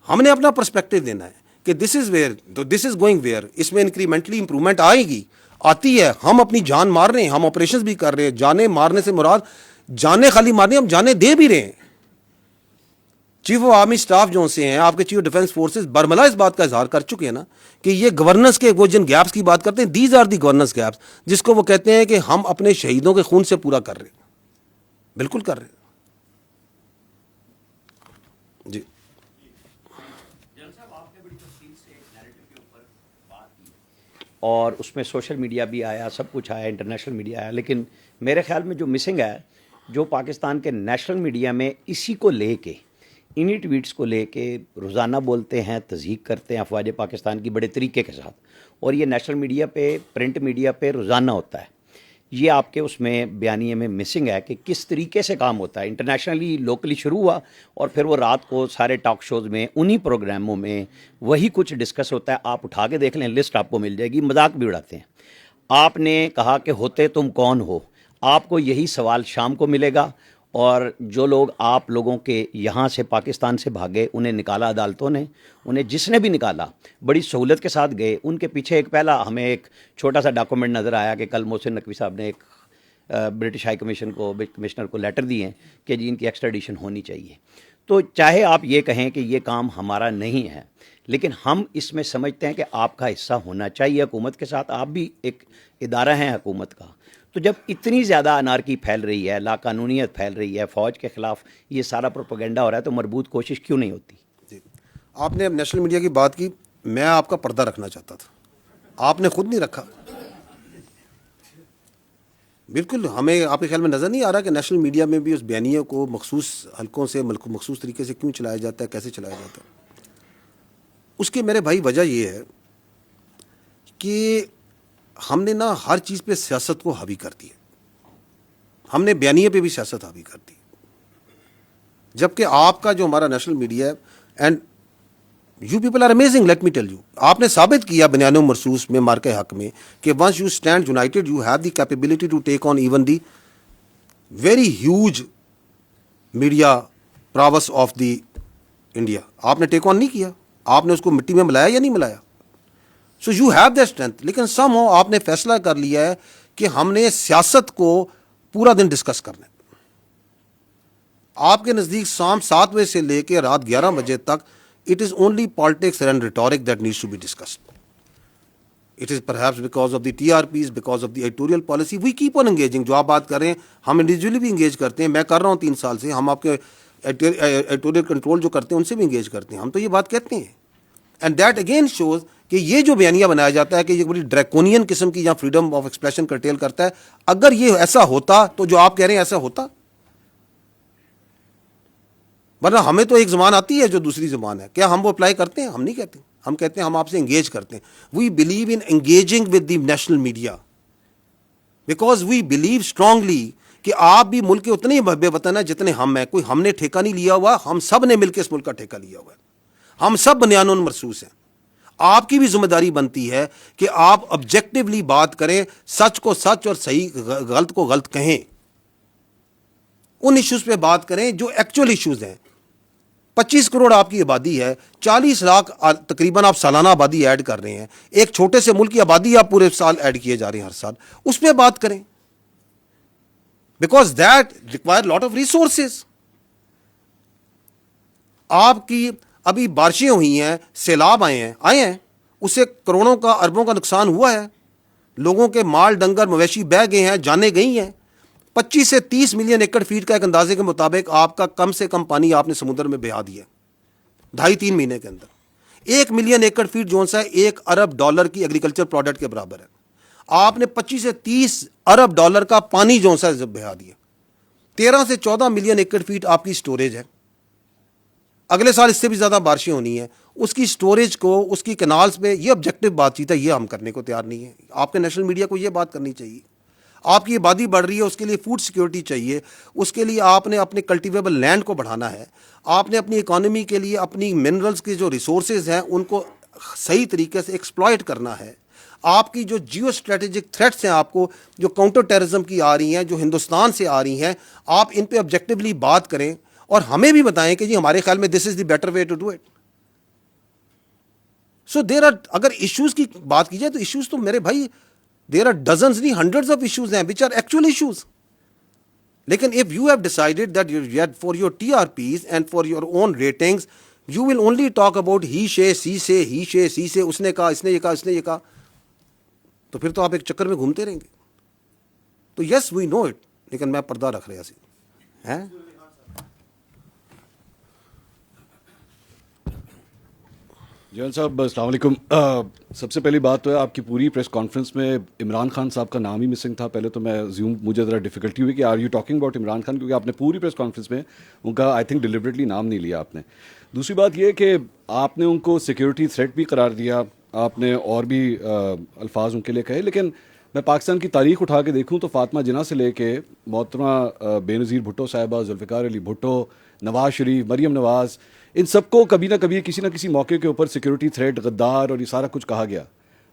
ہم نے اپنا پرسپیکٹو دینا ہے کہ this is where, this is going where. اس میں انکریمنٹلی امپرومنٹ آئے گی, آتی ہے. ہم اپنی جان مار رہے ہیں, ہم آپریشنز بھی کر رہے ہیں. جانیں مارنے سے مراد جانیں خالی مارنے, ہم جانیں دے بھی رہے ہیں. چیف آف آرمی اسٹاف جو سے ہیں, آپ کے چیف آف ڈیفینس فورسز برملا اس بات کا اظہار کر چکے ہیں نا کہ یہ گورننس کے وہ جن گیپس کی بات کرتے ہیں, these are the governance gaps, جس کو وہ کہتے ہیں کہ ہم اپنے شہیدوں کے خون سے پورا کر رہے ہیں. بالکل کر رہے ہیں جی. اور اس میں سوشل میڈیا بھی آیا, سب کچھ آیا, انٹرنیشنل میڈیا آیا, لیکن میرے خیال میں جو مسنگ ہے, جو پاکستان کے نیشنل میڈیا میں اسی کو لے کے, انہی ٹویٹس کو لے کے روزانہ بولتے ہیں, تضحیق کرتے ہیں افواج پاکستان کی بڑے طریقے کے ساتھ, اور یہ نیشنل میڈیا پہ, پرنٹ میڈیا پہ روزانہ ہوتا ہے. یہ آپ کے اس میں بیانیے میں مسنگ ہے کہ کس طریقے سے کام ہوتا ہے. انٹرنیشنلی لوکلی شروع ہوا اور پھر وہ رات کو سارے ٹاک شوز میں, انہی پروگراموں میں وہی کچھ ڈسکس ہوتا ہے. آپ اٹھا کے دیکھ لیں, لسٹ آپ کو مل جائے گی. مذاق بھی اڑاتے ہیں. آپ نے کہا کہ ہوتے تم کون ہو, آپ کو یہی سوال شام کو ملے گا. اور جو لوگ آپ لوگوں کے یہاں سے پاکستان سے بھاگے, انہیں نکالا عدالتوں نے, انہیں جس نے بھی نکالا بڑی سہولت کے ساتھ گئے. ان کے پیچھے ایک پہلا ہمیں ایک چھوٹا سا ڈاکومنٹ نظر آیا کہ کل محسن نقوی صاحب نے ایک برٹش ہائی کمیشن کو, کمشنر کو لیٹر دیے ہیں کہ جی ان کی ایکسٹریڈیشن ہونی چاہیے. تو چاہے آپ یہ کہیں کہ یہ کام ہمارا نہیں ہے, لیکن ہم اس میں سمجھتے ہیں کہ آپ کا حصہ ہونا چاہیے حکومت کے ساتھ. آپ بھی ایک ادارہ ہیں حکومت کا. تو جب اتنی زیادہ انارکی پھیل رہی ہے, لا قانونیت پھیل رہی ہے, فوج کے خلاف یہ سارا پروپیگنڈا ہو رہا ہے, تو مربوط کوشش کیوں نہیں ہوتی؟ جی, آپ نے نیشنل میڈیا کی بات کی, میں آپ کا پردہ رکھنا چاہتا تھا, آپ نے خود نہیں رکھا. بالکل ہمیں آپ کے خیال میں نظر نہیں آ رہا کہ نیشنل میڈیا میں بھی اس بیانیے کو مخصوص حلقوں سے مخصوص طریقے سے کیوں چلایا جاتا ہے, کیسے چلایا جاتا ہے. اس کے میرے بھائی وجہ یہ ہے کہ ہم نے نا ہر چیز پہ سیاست کو حاوی کر دیا. ہم نے بیانیے پہ بھی سیاست حاوی کر دی, جبکہ آپ کا جو ہمارا نیشنل میڈیا ہے, and you people are amazing, let me tell you, آپ نے ثابت کیا بنیان و مرصوص میں مارکہ حق میں کہ once you stand united you have the capability to take on even the very huge media prowess of the India. آپ نے ٹیک آن نہیں کیا, آپ نے اس کو مٹی میں ملایا یا نہیں ملایا. So you have the strength, لیکن سم ہو آپ نے فیصلہ کر لیا ہے کہ ہم نے سیاست کو پورا دن ڈسکس کرنا ہے. آپ کے نزدیک شام 7 بجے سے لے کے رات 11 بجے تک it is only politics and rhetoric that needs to be discussed. It is perhaps because of the TRPs, because of the editorial policy. We keep on engaging. جو آپ بات کر رہے ہیں, ہم انڈیویجولی بھی انگیج کرتے ہیں. میں کر رہا ہوں 3 سال سے. ہم آپ کے ایڈیٹوریل کنٹرول جو کرتے ہیں ان سے بھی انگیج کرتے ہیں. ہم تو یہ بات کہتے ہیں. اینڈ دیٹ اگین شوز کہ یہ جو بیانیہ بنایا جاتا ہے کہ یہ بڑی ڈریکونین قسم کی یا فریڈم آف ایکسپریشن کرٹیل کرتا ہے, اگر یہ ایسا ہوتا تو جو آپ کہہ رہے ہیں ایسا ہوتا. ورنہ ہمیں تو ایک زبان آتی ہے جو دوسری زبان ہے, کیا ہم وہ اپلائی کرتے ہیں؟ ہم نہیں کہتے. ہم کہتے ہیں ہم آپ سے انگیج کرتے ہیں. We believe in engaging with the national media because we believe strongly کہ آپ بھی ملک کے اتنے ہی بے وطن ہیں جتنے ہم ہیں. کوئی ہم نے ٹھیکہ نہیں لیا ہوا, ہم سب نے مل کے اس ملک کا ٹھیکہ لیا ہوا ہے. ہم سب بنیان مرصوص ہیں. آپ کی بھی ذمہ داری بنتی ہے کہ آپ آبجیکٹیولی بات کریں, سچ کو سچ اور صحیح غلط کو غلط کہیں. ان ایشوز پہ بات کریں جو ایکچوئل ایشوز ہیں. 25 کروڑ آپ کی آبادی ہے, 40 لاکھ تقریباً آپ سالانہ آبادی ایڈ کر رہے ہیں. ایک چھوٹے سے ملک کی آبادی آپ پورے سال ایڈ کیے جا رہے ہیں ہر سال. اس پہ بات کریں because that require lot of resources. آپ کی ابھی بارشیں ہوئی ہیں, سیلاب آئے ہیں, اس سے کروڑوں کا اربوں کا نقصان ہوا ہے. لوگوں کے مال ڈنگر مویشی بہ گئے ہیں, جانیں گئی ہیں. 25 سے 30 ملین ایکڑ فیٹ کا ایک اندازے کے مطابق آپ کا کم سے کم پانی آپ نے سمندر میں بہا دیا 2.5-3 مہینے کے اندر. 1 ملین ایکڑ فیٹ جو سا $1 ارب کی ایگریکلچر پروڈکٹ کے برابر ہے. آپ نے 25 سے 30 ارب ڈالر کا پانی جو سا بہا دیا. 13 سے 14 ملین ایکڑ فیٹ آپ کی سٹوریج ہے. اگلے سال اس سے بھی زیادہ بارشیں ہونی ہیں. اس کی سٹوریج کو, اس کی کینالز پہ, یہ آبجیکٹو بات چیت ہے, یہ ہم کرنے کو تیار نہیں ہے. آپ کے نیشنل میڈیا کو یہ بات کرنی چاہیے. آپ کی آبادی بڑھ رہی ہے, اس کے لیے فوڈ سیکیورٹی چاہیے, اس کے لیے آپ نے اپنے کلٹیویبل لینڈ کو بڑھانا ہے, آپ نے اپنی اکانومی کے لیے اپنی منرلز کے جو ریسورسز ہیں ان کو صحیح طریقے سے ایکسپلائٹ کرنا ہے. آپ کی جو جیو اسٹریٹجک تھریٹس ہیں, آپ کو جو کاؤنٹر ٹیررزم کی آ رہی ہیں, جو ہندوستان سے آ رہی ہیں, آپ ان پہ آبجیکٹیولی بات کریں اور ہمیں بھی بتائیں کہ جی ہمارے خیال میں this is the better way to do it. So there are, اگر ایشوز کی بات کی جائے تو ایشوز تو میرے بھائی دیر آر ڈزنز نہیں ہنڈریڈز آف ایشوز ہیں وچ آر ایکچوئل ایشوز. لیکن if you have decided that for your TRPs and for your own ratings you will only talk about he say she say اس نے کہا, اس نے یہ کہا, تو پھر تو آپ ایک چکر میں گھومتے رہیں گے. تو یس وی نو اٹ, لیکن میں پردہ رکھ رہا سی ہیں. جیل صاحب السلام علیکم. سب سے پہلی بات تو ہے آپ کی پوری پریس کانفرنس میں عمران خان صاحب کا نام ہی مسنگ تھا. پہلے تو میں مجھے ذرا ڈیفیکلٹی ہوئی کہ are you talking about Imran Khan, کیونکہ آپ نے پوری پریس کانفرنس میں ان کا آئی تھنک ڈیلیبریٹلی نام نہیں لیا آپ نے. دوسری بات یہ کہ آپ نے ان کو سیکیورٹی تھریٹ بھی قرار دیا, آپ نے اور بھی الفاظ ان کے لیے کہے. لیکن میں پاکستان کی تاریخ اٹھا کے دیکھوں تو فاطمہ جناح سے لے کے محترمہ بے نظیر بھٹو صاحبہ, ذوالفقار علی بھٹو, نواز شریف, مریم نواز, ان سب کو کبھی نہ کبھی کسی نہ کسی موقع کے اوپر سیکیورٹی تھریٹ, غدار اور یہ سارا کچھ کہا گیا.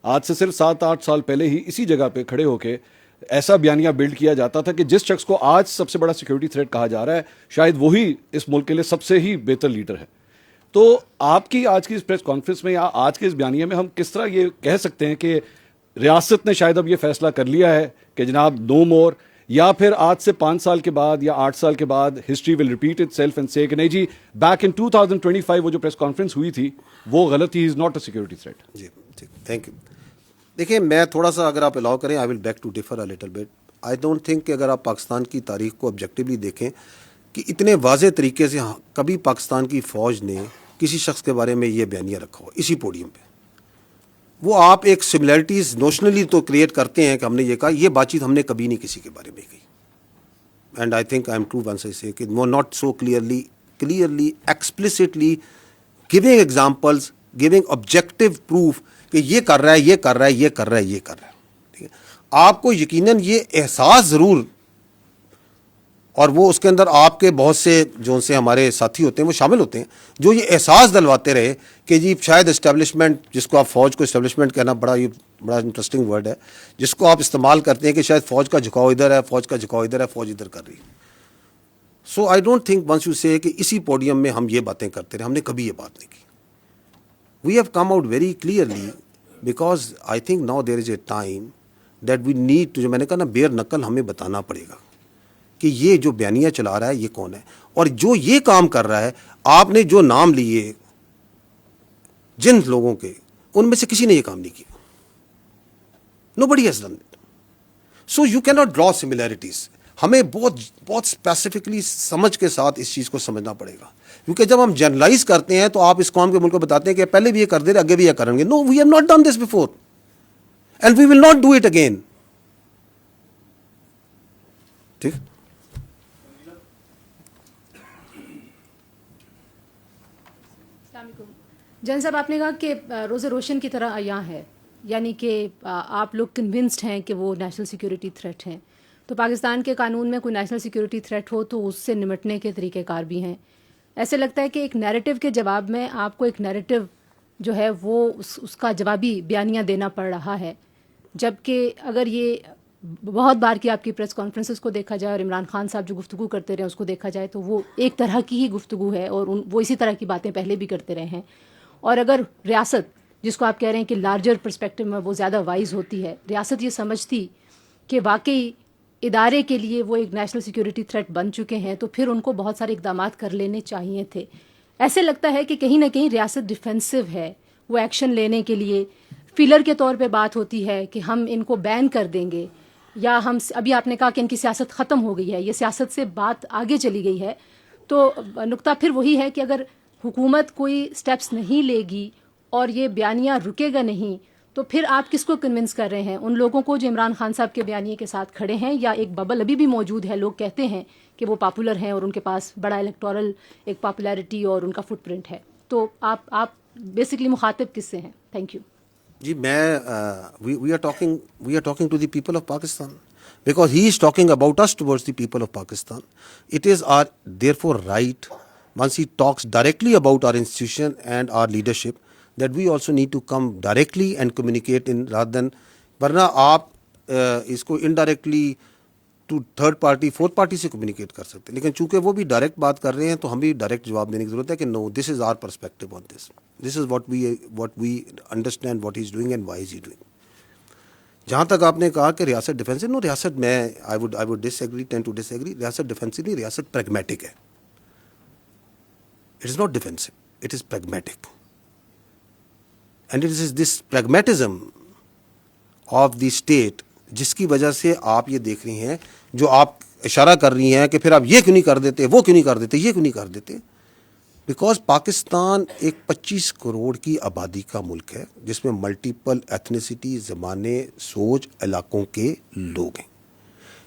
آج سے صرف 7-8 سال پہلے ہی اسی جگہ پہ کھڑے ہو کے ایسا بیانیہ بلڈ کیا جاتا تھا کہ جس شخص کو آج سب سے بڑا سیکیورٹی تھریٹ کہا جا رہا ہے شاید وہی اس ملک کے لیے سب سے ہی بہتر لیڈر ہے. تو آپ کی آج کی اس پریس کانفرنس میں یا آج کے اس بیانیے میں ہم کس طرح یہ کہہ سکتے ہیں کہ ریاست نے شاید اب یہ فیصلہ کر لیا ہے کہ جناب نو مور, یا پھر آج سے 5 سال کے بعد یا 8 سال کے بعد history will repeat it self and سے کہ نہیں جی بیک ان 2025 وہ جو پریس کانفرنس ہوئی تھی وہ غلط تھی, is not a security threat. جی ٹھیک, تھینک یو. دیکھیں میں تھوڑا سا اگر آپ الاؤ کریں I will beg to differ a little bit. I don't think کہ اگر آپ پاکستان کی تاریخ کو آبجیکٹیولی دیکھیں کہ اتنے واضح طریقے سے کبھی پاکستان کی فوج نے کسی شخص کے بارے میں یہ بیانیہ رکھا ہو اسی پوڈیم پہ. وہ آپ ایک سملیرٹیز نوشنلی تو کریٹ کرتے ہیں کہ ہم نے یہ کہا, یہ بات چیت ہم نے کبھی نہیں کسی کے بارے میں کہی. And I think I am true once I say کہ not so clearly explicitly giving examples, giving objective proof کہ یہ کر رہا ہے, یہ کر رہا ہے, یہ کر رہا ہے, یہ کر رہا ہے. ٹھیک ہے, آپ کو یقیناً یہ احساس ضرور, اور وہ اس کے اندر آپ کے بہت سے جو ان سے ہمارے ساتھی ہوتے ہیں وہ شامل ہوتے ہیں جو یہ احساس دلواتے رہے کہ جی شاید اسٹیبلشمنٹ, جس کو آپ فوج کو اسٹیبلشمنٹ کہنا بڑا انٹرسٹنگ ورڈ ہے, جس کو آپ استعمال کرتے ہیں کہ شاید فوج کا جھکاؤ ادھر ہے, فوج کا جھکاؤ ادھر ہے, فوج ادھر کر رہی ہے. So I don't think once you say کہ اسی پوڈیم میں ہم یہ باتیں کرتے رہے, ہم نے کبھی یہ بات نہیں کی. We have come out very clearly because I think now there is a time that we need to, جو میں نے کہا نا بیر نقل ہمیں بتانا پڑے گا کہ یہ جو بیانیہ چلا رہا ہے یہ کون ہے, اور جو یہ کام کر رہا ہے. آپ نے جو نام لیے جن لوگوں کے, ان میں سے کسی نے یہ کام نہیں کیا. Nobody has done it. So you cannot draw similarities. ہمیں بہت اسپیسیفکلی سمجھ کے ساتھ اس چیز کو سمجھنا پڑے گا, کیونکہ جب ہم جرنلائز کرتے ہیں تو آپ اس قوم کے ملک کو بتاتے ہیں کہ پہلے بھی یہ کر دے رہے, آگے بھی یہ کریں گے. No, we have not done this before and we will not do it again. ٹھیک. جن صاحب آپ نے کہا کہ روز روشن کی طرح عیاں ہے, یعنی کہ آپ لوگ کنونسڈ ہیں کہ وہ نیشنل سیکیورٹی تھریٹ ہیں. تو پاکستان کے قانون میں کوئی نیشنل سیکیورٹی تھریٹ ہو تو اس سے نمٹنے کے طریقہ کار بھی ہیں. ایسے لگتا ہے کہ ایک نیریٹو کے جواب میں آپ کو ایک نیریٹو جو ہے وہ اس کا جوابی بیانیہ دینا پڑ رہا ہے, جبکہ اگر یہ بہت بار کی آپ کی پریس کانفرنسز کو دیکھا جائے اور عمران خان صاحب جو گفتگو کرتے رہے اس کو دیکھا جائے تو وہ ایک طرح کی ہی گفتگو ہے, اور وہ اسی طرح کی باتیں پہلے بھی کرتے رہے ہیں. اور اگر ریاست, جس کو آپ کہہ رہے ہیں کہ لارجر پرسپیکٹو میں وہ زیادہ وائز ہوتی ہے, ریاست یہ سمجھتی کہ واقعی ادارے کے لیے وہ ایک نیشنل سیکیورٹی تھریٹ بن چکے ہیں, تو پھر ان کو بہت سارے اقدامات کر لینے چاہیے تھے. ایسے لگتا ہے کہ کہیں نہ کہیں ریاست ڈیفینسو ہے, وہ ایکشن لینے کے لیے فیلر کے طور پہ بات ہوتی ہے کہ ہم ان کو بین کر دیں گے، یا ہم ابھی آپ نے کہا کہ ان کی سیاست ختم ہو گئی ہے، یہ سیاست سے بات آگے چلی گئی ہے، تو نقطہ پھر وہی ہے کہ اگر حکومت کوئی سٹیپس نہیں لے گی اور یہ بیانیہ رکے گا نہیں، تو پھر آپ کس کو کنونس کر رہے ہیں؟ ان لوگوں کو جو عمران خان صاحب کے بیانیے کے ساتھ کھڑے ہیں، یا ایک ببل ابھی بھی موجود ہے، لوگ کہتے ہیں کہ وہ پاپولر ہیں اور ان کے پاس بڑا الیکٹورل ایک پاپولیرٹی اور ان کا فٹ پرنٹ ہے، تو آپ بیسکلی مخاطب کس سے ہیں؟ Thank you. جی میں we are talking to the people of Pakistan, because he is talking about us towards the people of Pakistan. It is our therefore right, once he talks directly about our institution and our leadership, that we also need to come directly and communicate in, rather than ورنہ آپ اس کو indirectly to third party fourth party سے کمیونیکیٹ کر سکتے ہیں، لیکن چونکہ وہ بھی ڈائریکٹ بات کر رہے ہیں تو ہم بھی ڈائریکٹ جواب دینے کی ضرورت ہے کہ no, this is our perspective on this is what we understand what he is doing and why is he doing. جہاں تک آپ نے کہا کہ ریاست ڈیفینسو، نو، ریاست میں I would disagree, tend to disagree. ریاست ڈیفینسو نہیں، ریاست پریگمیٹک ہے. It is not defensive, it is pragmatic. And it is this pragmatism of the state جس کی وجہ سے آپ یہ دیکھ رہی ہیں، جو آپ اشارہ کر رہی ہیں کہ پھر آپ یہ کیوں نہیں کر دیتے، وہ کیوں نہیں کر دیتے، یہ کیوں نہیں کر دیتے. بیکاز پاکستان ایک 25 کروڑ کی آبادی کا ملک ہے جس میں ملٹیپل ایتھنیسٹی، زبانیں، سوچ، علاقوں کے لوگ ہیں.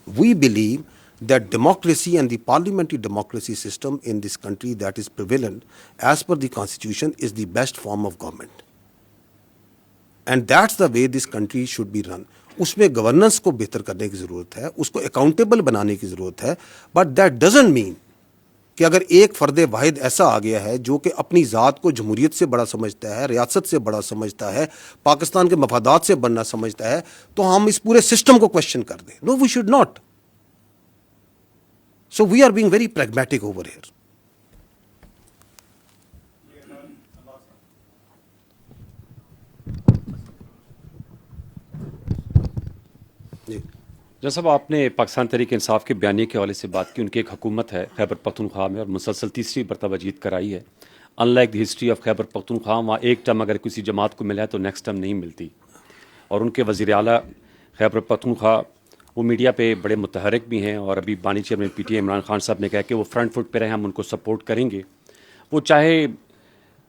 We believe that democracy and the parliamentary democracy system in this country that is prevalent as per the constitution is the best form of government. And that's the way this country should be run. اس میں گورننس کو بہتر کرنے کی ضرورت ہے، اس کو اکاؤنٹیبل بنانے کی ضرورت ہے. بٹ دیٹ ڈزنٹ مین کہ اگر ایک فرد واحد ایسا آ گیا ہے جو کہ اپنی ذات کو جمہوریت سے بڑا سمجھتا ہے، ریاست سے بڑا سمجھتا ہے، پاکستان کے مفادات سے بڑا سمجھتا ہے، تو ہم اس پورے سسٹم کو کوشچن کر دیں. No, we should not. So we are being very pragmatic over here. جیسا صاحب آپ نے پاکستان تحریک انصاف کے بیانیے کے حوالے سے بات کی، ان کی ایک حکومت ہے خیبر پختونخوا میں اور مسلسل تیسری مرتبہ جیت کرائی ہے. In like the history of Khyber Pakhtunkhwa, وہاں ایک ٹرم اگر کسی جماعت کو ملا ہے تو نیکسٹ ٹرم نہیں ملتی. اور ان کے وزیر اعلیٰ خیبر پختونخوا وہ میڈیا پہ بڑے متحرک بھی ہیں، اور ابھی بانی chairman P T I Imran Khan صاحب نے کہا کہ وہ فرنٹ فٹ پہ رہے، ہم ان کو سپورٹ کریں گے. وہ چاہے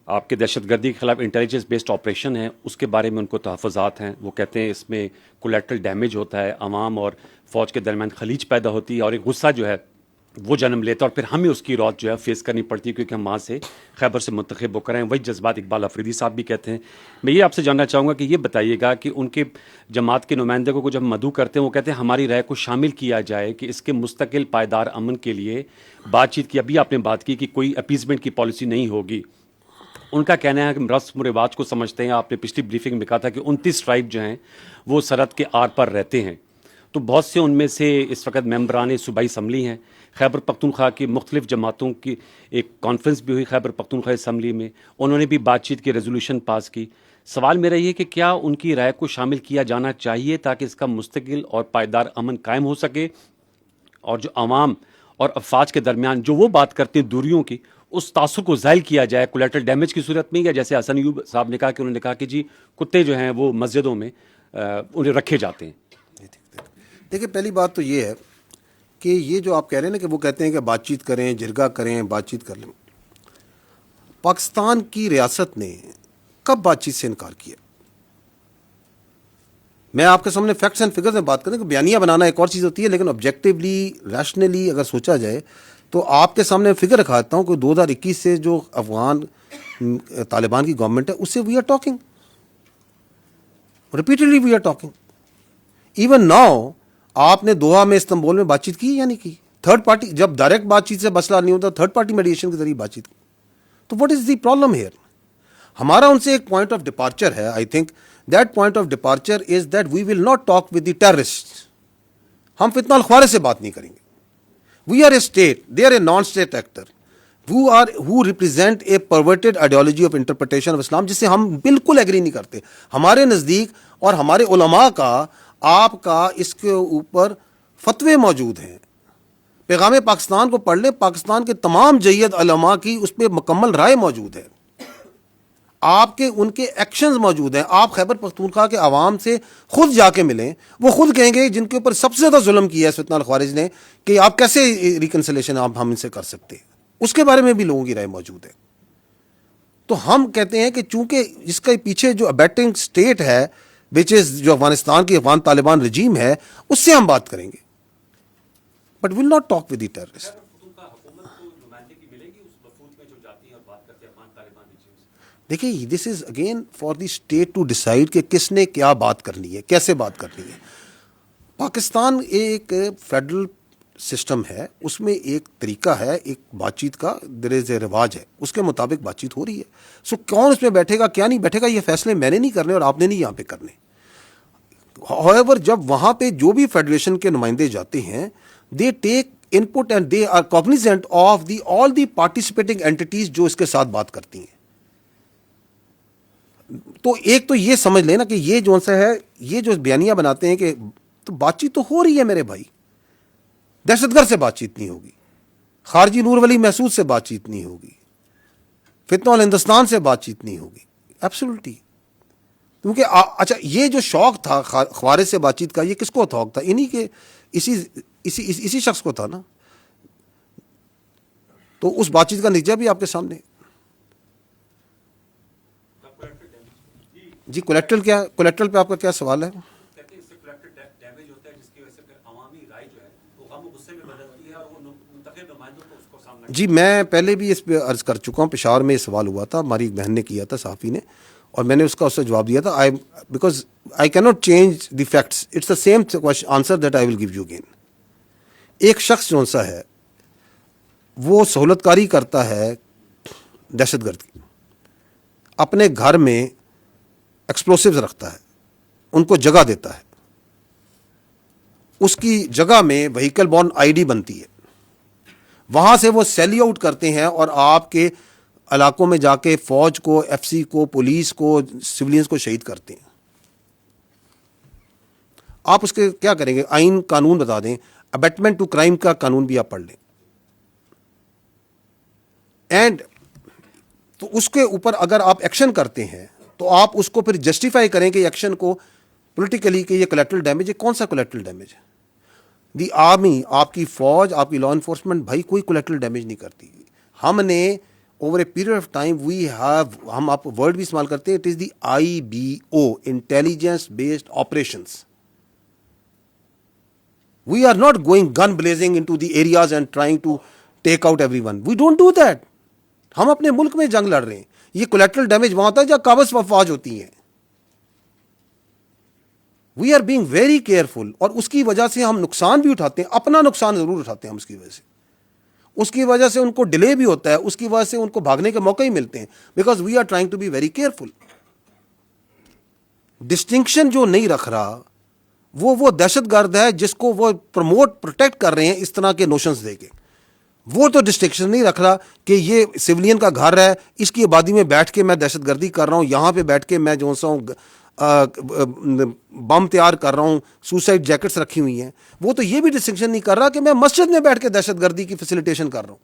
آپ کے دہشت گردی کے خلاف انٹیلیجنس بیسڈ آپریشن ہے، اس کے بارے میں ان کو تحفظات ہیں. وہ کہتے ہیں اس میں کولیٹرل ڈیمیج ہوتا ہے، عوام اور فوج کے درمیان خلیج پیدا ہوتی ہے، اور ایک غصہ جو ہے وہ جنم لیتا ہے، اور پھر ہمیں اس کی روت جو ہے فیس کرنی پڑتی ہے کیونکہ ہم وہاں سے خیبر سے منتخب ہو کر ہیں. وہی جذبات اقبال افریدی صاحب بھی کہتے ہیں. میں یہ آپ سے جاننا چاہوں گا کہ یہ بتائیے گا کہ ان کے جماعت کے نمائندے کو جب مدعو کرتے ہیں، وہ کہتے ہیں ہماری رائے کو شامل کیا جائے کہ اس کے مستقل پائیدار امن کے لیے بات چیت کی. ابھی آپ نے بات کی کہ کوئی اپیزمنٹ کی پالیسی نہیں ہوگی. ان کا کہنا ہے کہ رسم و رواج کو سمجھتے ہیں. آپ نے پچھلی بریفنگ میں کہا تھا کہ 29 ٹرائب جو ہیں وہ سرحد کے آر پر رہتے ہیں، تو بہت سے ان میں سے اس وقت ممبران صوبائی اسمبلی ہیں. خیبر پختونخوا کی مختلف جماعتوں کی ایک کانفرنس بھی ہوئی خیبر پختونخوا اسمبلی میں، انہوں نے بھی بات چیت کی، ریزولوشن پاس کی. سوال میرا یہ کہ کیا ان کی رائے کو شامل کیا جانا چاہیے تاکہ اس کا مستقل اور پائیدار امن قائم ہو سکے، اور جو عوام اور افواج کے درمیان جو وہ بات کرتے ہیں دوریوں کی، اس تاثر کو زائل کیا جائے کولیٹرل ڈیمیج کی صورت میں، یا جیسے حسن ایوب صاحب نے کہا کہ انہوں نے کہا کہ جی کتے جو ہیں وہ مسجدوں میں انہیں رکھے جاتے ہیں. دیکھیں، پہلی بات تو یہ ہے کہ یہ جو آپ کہہ رہے ہیں نا کہ وہ کہتے ہیں کہ بات چیت کریں، جرگہ کریں، بات چیت کر لیں. پاکستان کی ریاست نے کب بات چیت سے انکار کیا؟ میں آپ کے سامنے فیکٹس اینڈ فگرز میں بات کریں کہ بیانیہ بنانا ایک اور چیز ہوتی ہے، لیکن آبجیکٹیولی ریشنلی اگر سوچا جائے تو آپ کے سامنے فگر رکھا دیتا ہوں کہ 2021 سے جو افغان طالبان کی گورنمنٹ ہے اس سے we are talking repeatedly, we are talking. Even now آپ نے دوحہ میں استنبول میں بات چیت کی یا نہیں کی؟ تھرڈ پارٹی جب ڈائریکٹ بات چیت سے مسئلہ نہیں ہوتا، تھرڈ پارٹی میڈیشن کے ذریعے بات چیت کی. تو what is the problem here? ہمارا ان سے ایک پوائنٹ آف ڈپارچر ہے. I think that point of departure is that we will not talk with the terrorist. ہم فتنہ الخوارے سے بات نہیں کریں گے. We are a state, they are a non state actor who represent a perverted ideology of interpretation of Islam جس سے ہم بالکل ایگری نہیں کرتے. ہمارے نزدیک اور ہمارے علماء کا، آپ کا اس کے اوپر فتوے موجود ہیں. پیغام پاکستان کو پڑھ لیں، پاکستان کے تمام جید علماء کی اس پہ مکمل رائے موجود ہے. آپ کے ان کے ایکشنز موجود ہیں. آپ خیبر پختونخوا کے عوام سے خود جا کے ملیں, وہ خود کہیں گے جن کے اوپر سب سے زیادہ ظلم کیا ہے فتنہ الخوارج نے, کہ آپ کیسے ریکنسلیشن ہم ان سے کر سکتے ہیں. اس کے بارے میں بھی لوگوں کی رائے موجود ہے. تو ہم کہتے ہیں کہ چونکہ اس کے پیچھے جو ابیٹنگ اسٹیٹ ہے وچ از جو افغانستان کی افغان طالبان رجیم ہے, اس سے ہم بات کریں گے, but will not talk with the terrorist. دیکھیے this is again for the state to decide کہ کس نے کیا بات کرنی ہے, کیسے بات کرنی ہے. پاکستان ایک فیڈرل سسٹم ہے, اس میں ایک طریقہ ہے ایک بات چیت کا, دیر از اے رواج ہے, اس کے مطابق بات چیت ہو رہی ہے. سو کون اس میں بیٹھے گا کیا نہیں بیٹھے گا, یہ فیصلے میں نے نہیں کرنے اور آپ نے نہیں یہاں پہ کرنے. however جب وہاں پہ جو بھی فیڈریشن کے نمائندے جاتے ہیں, they take input and they are cognizant of the all the participating entities جو اس کے ساتھ بات کرتی ہیں. تو ایک تو یہ سمجھ لینا کہ یہ جو سا ہے, یہ جو بیانیاں بناتے ہیں کہ تو بات چیت تو ہو رہی ہے میرے بھائی. دہشت گرد سے بات چیت نہیں ہوگی, خارجی نور ولی محسود سے بات چیت نہیں ہوگی, فتنہ الہندوستان سے بات چیت نہیں ہوگی. ایبسولوٹلی. کیونکہ اچھا یہ جو شوق تھا خوارج سے بات چیت کا, یہ کس کو شوق تھا؟ انہی کے اسی شخص کو تھا نا. تو اس بات چیت کا نتیجہ بھی آپ کے سامنے. جی کولیکٹرل کیا, کولیکٹرل پہ آپ کا کیا سوال ہے؟ جی میں پہلے بھی اس پہ عرض کر چکا ہوں, پشاور میں یہ سوال ہوا تھا, ہماری ایک بہن نے کیا تھا, صحافی نے, اور میں نے اس کا جواب دیا تھا. Because I key not change the facts, it's the same answer that I will give you again. ایک شخص جو سا ہے وہ سہولت کاری کرتا ہے دہشت گرد کی, اپنے گھر میں ایکسپلوسیوز رکھتا ہے, ان کو جگہ دیتا ہے, اس کی جگہ میں وہیکل بورن آئی ڈی بنتی ہے, وہاں سے وہ سیلی آؤٹ کرتے ہیں اور آپ کے علاقوں میں جا کے فوج کو, ایف سی کو, پولیس کو, سولینز کو شہید کرتے ہیں. آپ اس کے کیا کریں گے؟ آئین قانون بتا دیں, ابیٹمنٹ ٹو کرائم کا قانون بھی آپ پڑھ لیں, اینڈ تو اس کے اوپر اگر آپ ایکشن کرتے ہیں تو آپ اس کو پھر جسٹیفائی کریں کہ ایکشن کو پولیٹیکلی کہ یہ کولیٹرل ڈیمیج ہے. کون سا کولیٹرل ڈیمیج ہے؟ دی آرمی, آپ کی فوج, آپ کی لا انفورسمنٹ بھائی کوئی کولیٹرل ڈیمیج نہیں کرتی. ہم نے over a period of time we have, ہم آپ ورڈ بھی استعمال کرتے ہیں, it is the IBO, intelligence based operations. We are not going gun blazing into the areas and trying to take out every one. We don't do that. ہم اپنے ملک میں جنگ لڑ رہے ہیں. یہ کولیٹرل ڈیمیج وہاں ہوتا ہے جہاں قابض افواج ہوتی ہیں. We are being very careful, اور اس کی وجہ سے ہم نقصان بھی اٹھاتے ہیں, اپنا نقصان ضرور اٹھاتے ہیں ہم اس کی وجہ سے. اس کی وجہ سے ان کو ڈیلے بھی ہوتا ہے, اس کی وجہ سے ان کو بھاگنے کے موقع ہی ملتے ہیں, because we are trying to be very careful. Distinction جو نہیں رکھ رہا وہ دہشت گرد ہے جس کو وہ پروموٹ پروٹیکٹ کر رہے ہیں اس طرح کے نوشنز دے کے. وہ تو ڈسٹنکشن نہیں رکھ رہا کہ یہ سولین کا گھر ہے, اس کی آبادی میں بیٹھ کے میں دہشت گردی کر رہا ہوں, یہاں پہ بیٹھ کے میں جو سا ہوں بم تیار کر رہا ہوں, سوسائڈ جیکٹس رکھی ہوئی ہیں. وہ تو یہ بھی ڈسٹنکشن نہیں کر رہا کہ میں مسجد میں بیٹھ کے دہشت گردی کی فیسیلیٹیشن کر رہا ہوں.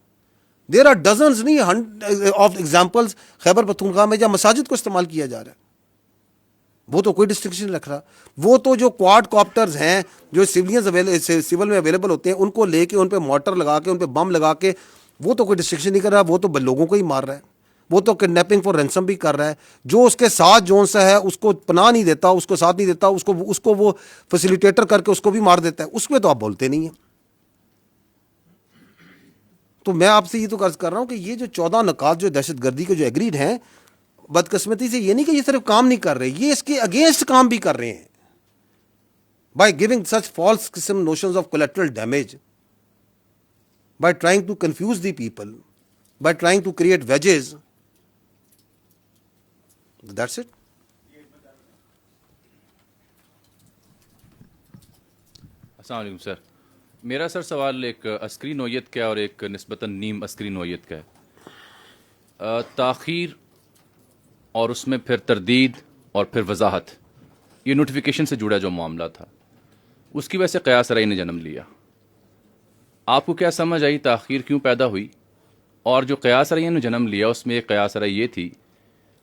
دیر آر ڈزنز نہیں آف ایگزامپلز خیبر پختونخوا میں جہاں مساجد کو استعمال کیا جا رہا ہے. وہ تو کوئی ڈسٹنکشن نہیں رکھ رہا. وہ تو جو کوارڈ کاپٹرز ہیں جو سول میں اویلیبل ہوتے ہیں, ان کو لے کے ان پہ مارٹر لگا کے ان پہ بم لگا کے, وہ تو کوئی ڈسٹنکشن نہیں کر رہا. وہ تو لوگوں کو ہی مار رہا ہے. وہ تو کڈنیپنگ فار رینسم بھی کر رہا ہے. جو اس کے ساتھ جو سا ہے اس کو پناہ نہیں دیتا, اس کو ساتھ نہیں دیتا, اس کو وہ فیسیلیٹیٹر کر کے اس کو بھی مار دیتا ہے. اس پہ تو آپ بولتے نہیں ہیں. تو میں آپ سے یہ تو عرض کر رہا ہوں کہ یہ جو 14 نکات جو دہشت گردی کے جو ایگریڈ ہیں, بدقسمتی سے یہ نہیں کہ یہ صرف کام نہیں کر رہے, یہ اس کے اگینسٹ کام بھی کر رہے ہیں. بائی گیونگ سچ فالس قسم notions of collateral damage, by trying to confuse the people, by trying to create wedges. That's it. السلام علیکم سر. میرا سر سوال ایک عسکری نوعیت کا اور ایک نسبتاً نیم عسکری نوعیت کا ہے. تاخیر اور اس میں پھر تردید اور پھر وضاحت, یہ نوٹیفیکیشن سے جڑا جو معاملہ تھا, اس کی وجہ سے قیاس آرائی نے جنم لیا. آپ کو کیا سمجھ آئی تاخیر کیوں پیدا ہوئی؟ اور جو قیاس آرائی نے جنم لیا اس میں ایک قیاس آرائی یہ تھی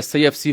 SIFC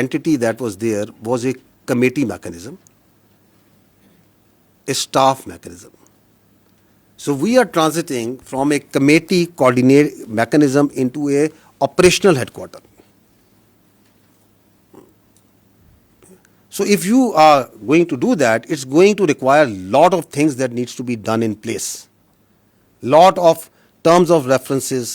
entity that was there was a committee mechanism, a staff mechanism. So we are transiting from a committee coordinate mechanism into a operational headquarter. So if you are going to do that, it's going to require a lot of things that needs to be done in place. Lot of terms of references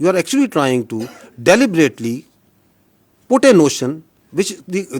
you are actually trying to deliberately put a notion which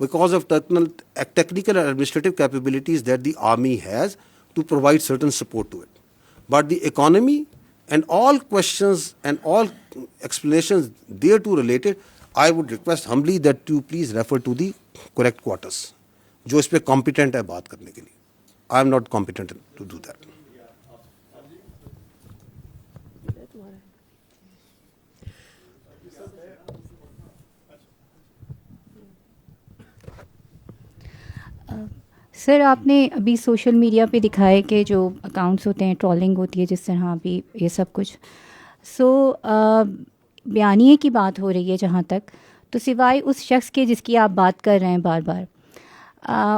because of technical and administrative capabilities that the army has to provide certain support to it. But the economy and all questions and all explanations thereto related, I would request humbly that you please refer to the correct quarters, جو اس پہ competent ہے بات کرنے کے لیے. I am not competent to do that. سر آپ نے ابھی سوشل میڈیا پہ دکھائے کہ جو اکاؤنٹس ہوتے ہیں ٹرولنگ ہوتی ہے جس طرح ابھی یہ سب کچھ بیانیے کی بات ہو رہی ہے جہاں تک، تو سوائے اس شخص کے جس کی آپ بات کر رہے ہیں بار بار،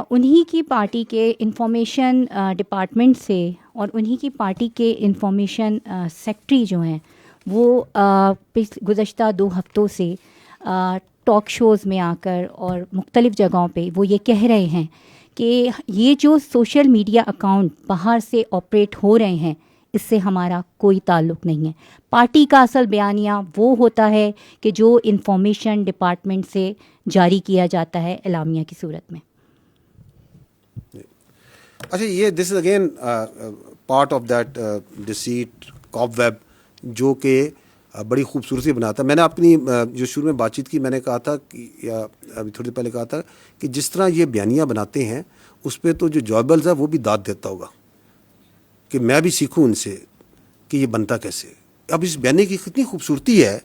انہی کی پارٹی کے انفارمیشن ڈپارٹمنٹ سے اور انہی کی پارٹی کے انفارمیشن سیکٹری جو ہیں وہ گزشتہ 2 ہفتوں سے ٹاک شوز میں آ کر اور مختلف جگہوں پہ وہ یہ کہہ رہے ہیں کہ یہ جو سوشل میڈیا اکاؤنٹ باہر سے آپریٹ ہو رہے ہیں اس سے ہمارا کوئی تعلق نہیں ہے. پارٹی کا اصل بیانیہ وہ ہوتا ہے کہ جو انفارمیشن ڈپارٹمنٹ سے جاری کیا جاتا ہے اعلامیہ کی صورت میں. اچھا، یہ this is again part of that deceit cobweb جو کہ بڑی خوبصورتی بناتا ہے. میں نے اپنی جو شروع میں بات چیت کی میں نے کہا تھا یا ابھی تھوڑی دیر پہلے کہا تھا کہ جس طرح یہ بیانیہ بناتے ہیں اس پہ تو جو جابلز ہے وہ بھی داد دیتا ہوگا کہ میں بھی سیکھوں ان سے کہ یہ بنتا کیسے. اب اس بیانیے کی کتنی خوبصورتی ہے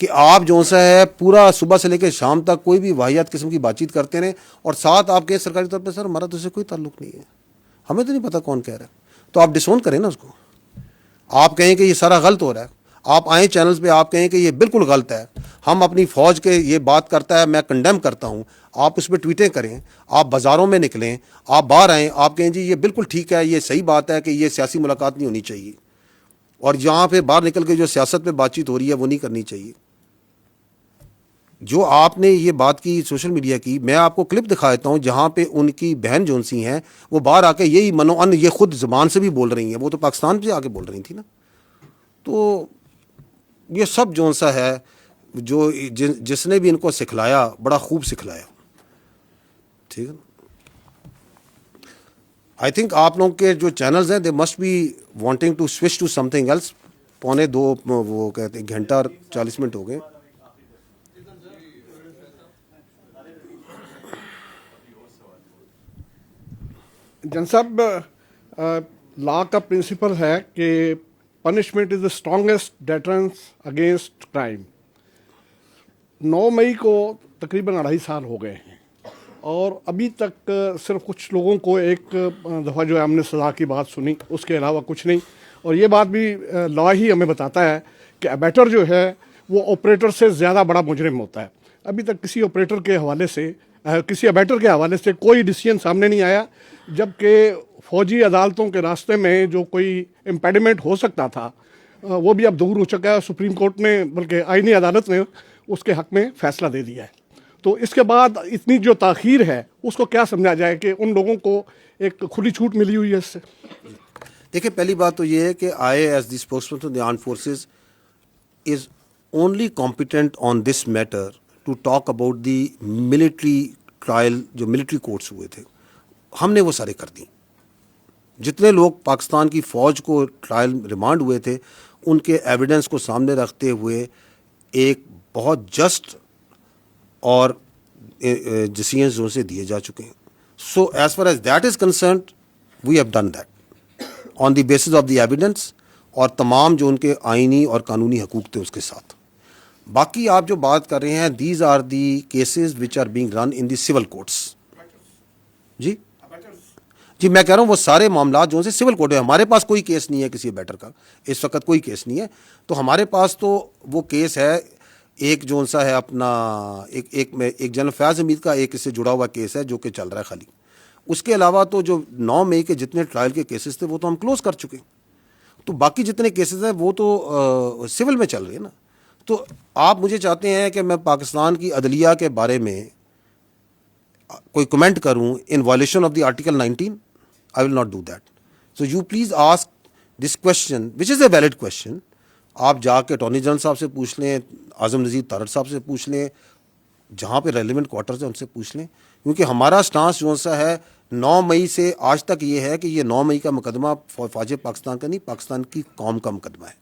کہ آپ جو سا ہے پورا صبح سے لے کے شام تک کوئی بھی واحد قسم کی بات چیت کرتے رہیں اور ساتھ آپ کہیں سرکاری طور پہ سر ہمارا تو اس سے کوئی تعلق نہیں ہے، ہمیں تو نہیں پتہ کون کہہ رہا ہے، تو آپ ڈسون کریں نا اس کو. آپ کہیں کہ یہ سارا غلط ہو رہا ہے، آپ آئیں چینلز پہ آپ کہیں کہ یہ بالکل غلط ہے، ہم اپنی فوج کے یہ بات کرتا ہے میں کنڈیم کرتا ہوں، آپ اس پہ ٹویٹیں کریں، آپ بازاروں میں نکلیں، آپ باہر آئیں، آپ کہیں جی یہ بالکل ٹھیک ہے، یہ صحیح بات ہے کہ یہ سیاسی ملاقات نہیں ہونی چاہیے، اور جہاں پہ باہر نکل کے جو سیاست پہ بات چیت ہو رہی ہے وہ نہیں کرنی چاہیے. جو آپ نے یہ بات کی سوشل میڈیا کی، میں آپ کو کلپ دکھا دیتا ہوں جہاں پہ ان کی بہن جون سی ہیں وہ باہر آ کے یہی منوان یہ خود زبان سے بھی بول رہی ہیں، وہ تو پاکستان سے آ کے بول رہی تھی نا. تو یہ سب جون سا ہے جو جس نے بھی ان کو سکھلایا بڑا خوب سکھلایا. ٹھیک ہے نا. آئی تھنک آپ لوگوں کے جو چینلز ہیں they must be wanting to switch to something else. 2:45 وہ کہتے ہیں گھنٹہ اور 40 منٹ ہو گئے. جن صاحب، لا کا پرنسپل ہے کہ punishment is the strongest deterrence against crime. 9 مئی کو تقریباً 2.5 سال ہو گئے ہیں اور ابھی تک صرف کچھ لوگوں کو ایک دفعہ جو ہے ہم نے سزا کی بات سنی، اس کے علاوہ کچھ نہیں. اور یہ بات بھی لا ہی ہمیں بتاتا ہے کہ ابیٹر جو ہے وہ آپریٹر سے زیادہ بڑا مجرم ہوتا ہے. ابھی تک کسی آپریٹر کے حوالے سے کسی ابیٹر کے حوالے سے کوئی ڈیسیژن سامنے نہیں آیا، جبکہ فوجی عدالتوں کے راستے میں جو کوئی امپیڈیمنٹ ہو سکتا تھا وہ بھی اب دور ہو چکا ہے. سپریم کورٹ نے بلکہ آئینی عدالت نے اس کے حق میں فیصلہ دے دیا ہے. تو اس کے بعد اتنی جو تاخیر ہے اس کو کیا سمجھا جائے کہ ان لوگوں کو ایک کھلی چھوٹ ملی ہوئی ہے اس سے؟ دیکھیں، پہلی بات تو یہ ہے کہ I as the spokesperson of the armed forces is only competent on this matter to talk about the military trial جو ملٹری کورٹس ہوئے تھے. ہم نے وہ سارے کر دیں. جتنے لوگ پاکستان کی فوج کو ٹرائل ریمانڈ ہوئے تھے ان کے ایویڈنس کو سامنے رکھتے ہوئے ایک بہت جسٹ اور ڈیسیژنز جو سے دیے جا چکے ہیں. So as far as that is concerned we have done that on the basis of the evidence اور تمام جو ان کے آئینی اور قانونی حقوق تھے اس کے ساتھ. باقی آپ جو بات کر رہے ہیں these are the cases which are being run in the civil courts. جی میں کہہ رہا ہوں وہ سارے معاملات جو سے سول کورٹ ہے. ہمارے پاس کوئی کیس نہیں ہے کسی بیٹر کا اس وقت، کوئی کیس نہیں ہے. تو ہمارے پاس تو وہ کیس ہے ایک جو سا ہے اپنا ایک جنرل فیاض حمید کا ایک اس سے جڑا ہوا کیس ہے جو کہ چل رہا ہے خالی. اس کے علاوہ تو جو 9 مئی کے جتنے ٹرائل کے کیسز تھے وہ تو ہم کلوز کر چکے. تو باقی جتنے کیسز ہیں وہ تو سول میں چل رہے ہیں نا. تو آپ مجھے چاہتے ہیں کہ میں پاکستان کی عدلیہ کے بارے میں کوئی کمنٹ کروں ان violation of the article 19؟ I will not do that. So you please ask this question, which is a valid question. آپ جا کے اٹارنی جنرل صاحب سے پوچھ لیں، اعظم نذیر تارڑ صاحب سے پوچھ لیں، جہاں پہ ریلیونٹ کوارٹرز ہیں ان سے پوچھ لیں. کیونکہ ہمارا سٹانس جو سا ہے 9 مئی سے آج تک یہ ہے کہ یہ 9 مئی کا مقدمہ فوج پاکستان کا نہیں، پاکستان کی قوم کا مقدمہ ہے.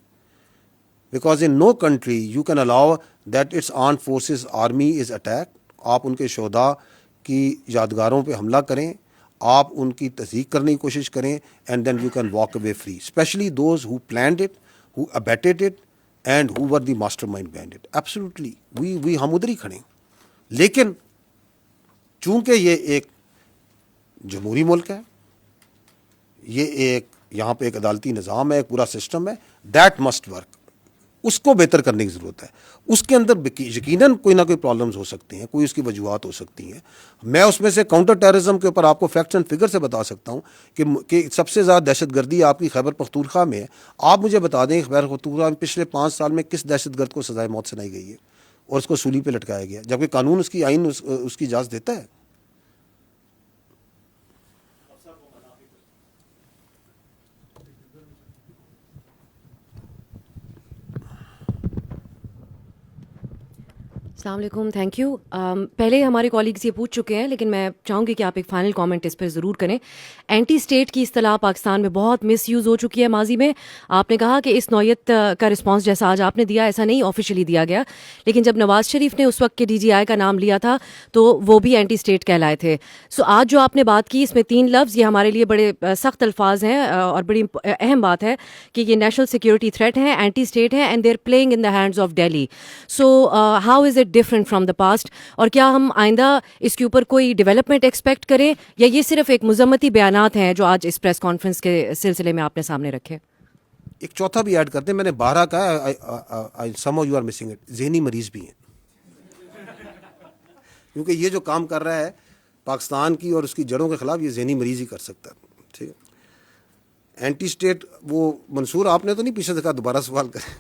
because in no country you can allow that its armed forces army is attacked. آپ ان کے شہداء کی یادگاروں پہ حملہ کریں, آپ ان کی تصدیق کرنے کی کوشش کریں, and then you can walk away free, especially those who planned it, who abetted it, and who were the mastermind behind it. Absolutely we ہم ادھر ہی کھڑے ہیں. لیکن چونکہ یہ ایک جمہوری ملک ہے, یہ ایک یہاں پہ ایک عدالتی نظام ہے, ایک پورا سسٹم ہے, دیٹ مسٹ ورک. اس کو بہتر کرنے کی ضرورت ہے. اس کے اندر یقیناً کوئی نہ کوئی پرابلمز ہو سکتی ہیں, کوئی اس کی وجوہات ہو سکتی ہیں. میں اس میں سے کاؤنٹر ٹیررزم کے اوپر آپ کو فیکٹس اینڈ فگر سے بتا سکتا ہوں کہ سب سے زیادہ دہشت گردی آپ کی خیبر پختونخوا میں ہے. آپ مجھے بتا دیں خیبر پختونخوا میں پچھلے 5 سال میں کس دہشت گرد کو سزائے موت سنائی گئی ہے اور اس کو سولی پہ لٹکایا گیا, جبکہ قانون اس کی آئین اس کی اجازت دیتا ہے. السلام علیکم, تھینک یو. پہلے ہمارے کالیگز یہ پوچھ چکے ہیں, لیکن میں چاہوں گی کہ آپ ایک فائنل کامنٹ اس پہ ضرور کریں. اینٹی اسٹیٹ کی اصطلاح پاکستان میں بہت مس یوز ہو چکی ہے ماضی میں. آپ نے کہا کہ اس نوعیت کا رسپانس جیسا آج آپ نے دیا ایسا نہیں آفیشلی دیا گیا, لیکن جب نواز شریف نے اس وقت کے DGI کا نام لیا تھا تو وہ بھی اینٹی اسٹیٹ کہلائے تھے. سو آج جو آپ نے بات کی اس میں 3 لفظ, یہ ہمارے لیے بڑے سخت الفاظ ہیں اور بڑی اہم بات ہے کہ یہ نیشنل سیکورٹی تھریٹ ہیں, اینٹی اسٹیٹ ہیں, and they are playing in the hands of Delhi. So how is it different from the past, اور کیا ہم آئندہ اس کے اوپر کوئی ڈیولپمنٹ ایکسپیکٹ کریں, یا یہ صرف ایک مذمتی بیانات ہیں جو آج اس پریس کانفرنس کے سلسلے میں آپ نے سامنے رکھے؟ ایک چوتھا بھی ایڈ کرتے ہیں, میں نے 12 کہا, somehow you are missing it, ذہنی مریض بھی ہیں, کیونکہ یہ جو کام کر رہا ہے پاکستان کی اور اس کی جڑوں کے خلاف, یہ ذہنی مریض ہی کر سکتا ہے. ٹھیک ہے, اینٹی اسٹیٹ وہ منصور آپ نے تو نہیں پیچھے دیکھا, دوبارہ سوال کریں.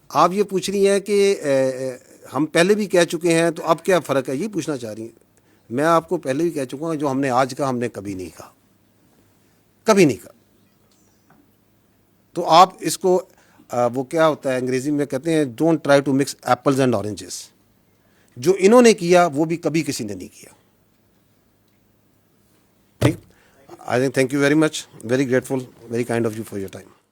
آپ یہ پوچھ رہی ہیں کہ ہم پہلے بھی کہہ چکے ہیں تو اب کیا فرق ہے, یہ پوچھنا چاہ رہی ہیں. میں آپ کو پہلے بھی کہہ چکا ہوں, جو ہم نے آج کہا ہم نے کبھی نہیں کہا, کبھی نہیں کہا. تو آپ اس کو وہ کیا ہوتا ہے انگریزی میں کہتے ہیں don't try to mix apples and oranges. جو انہوں نے کیا وہ بھی کبھی کسی نے نہیں کیا. ٹھیک, I think thank you very much, very grateful, very kind of you for your time.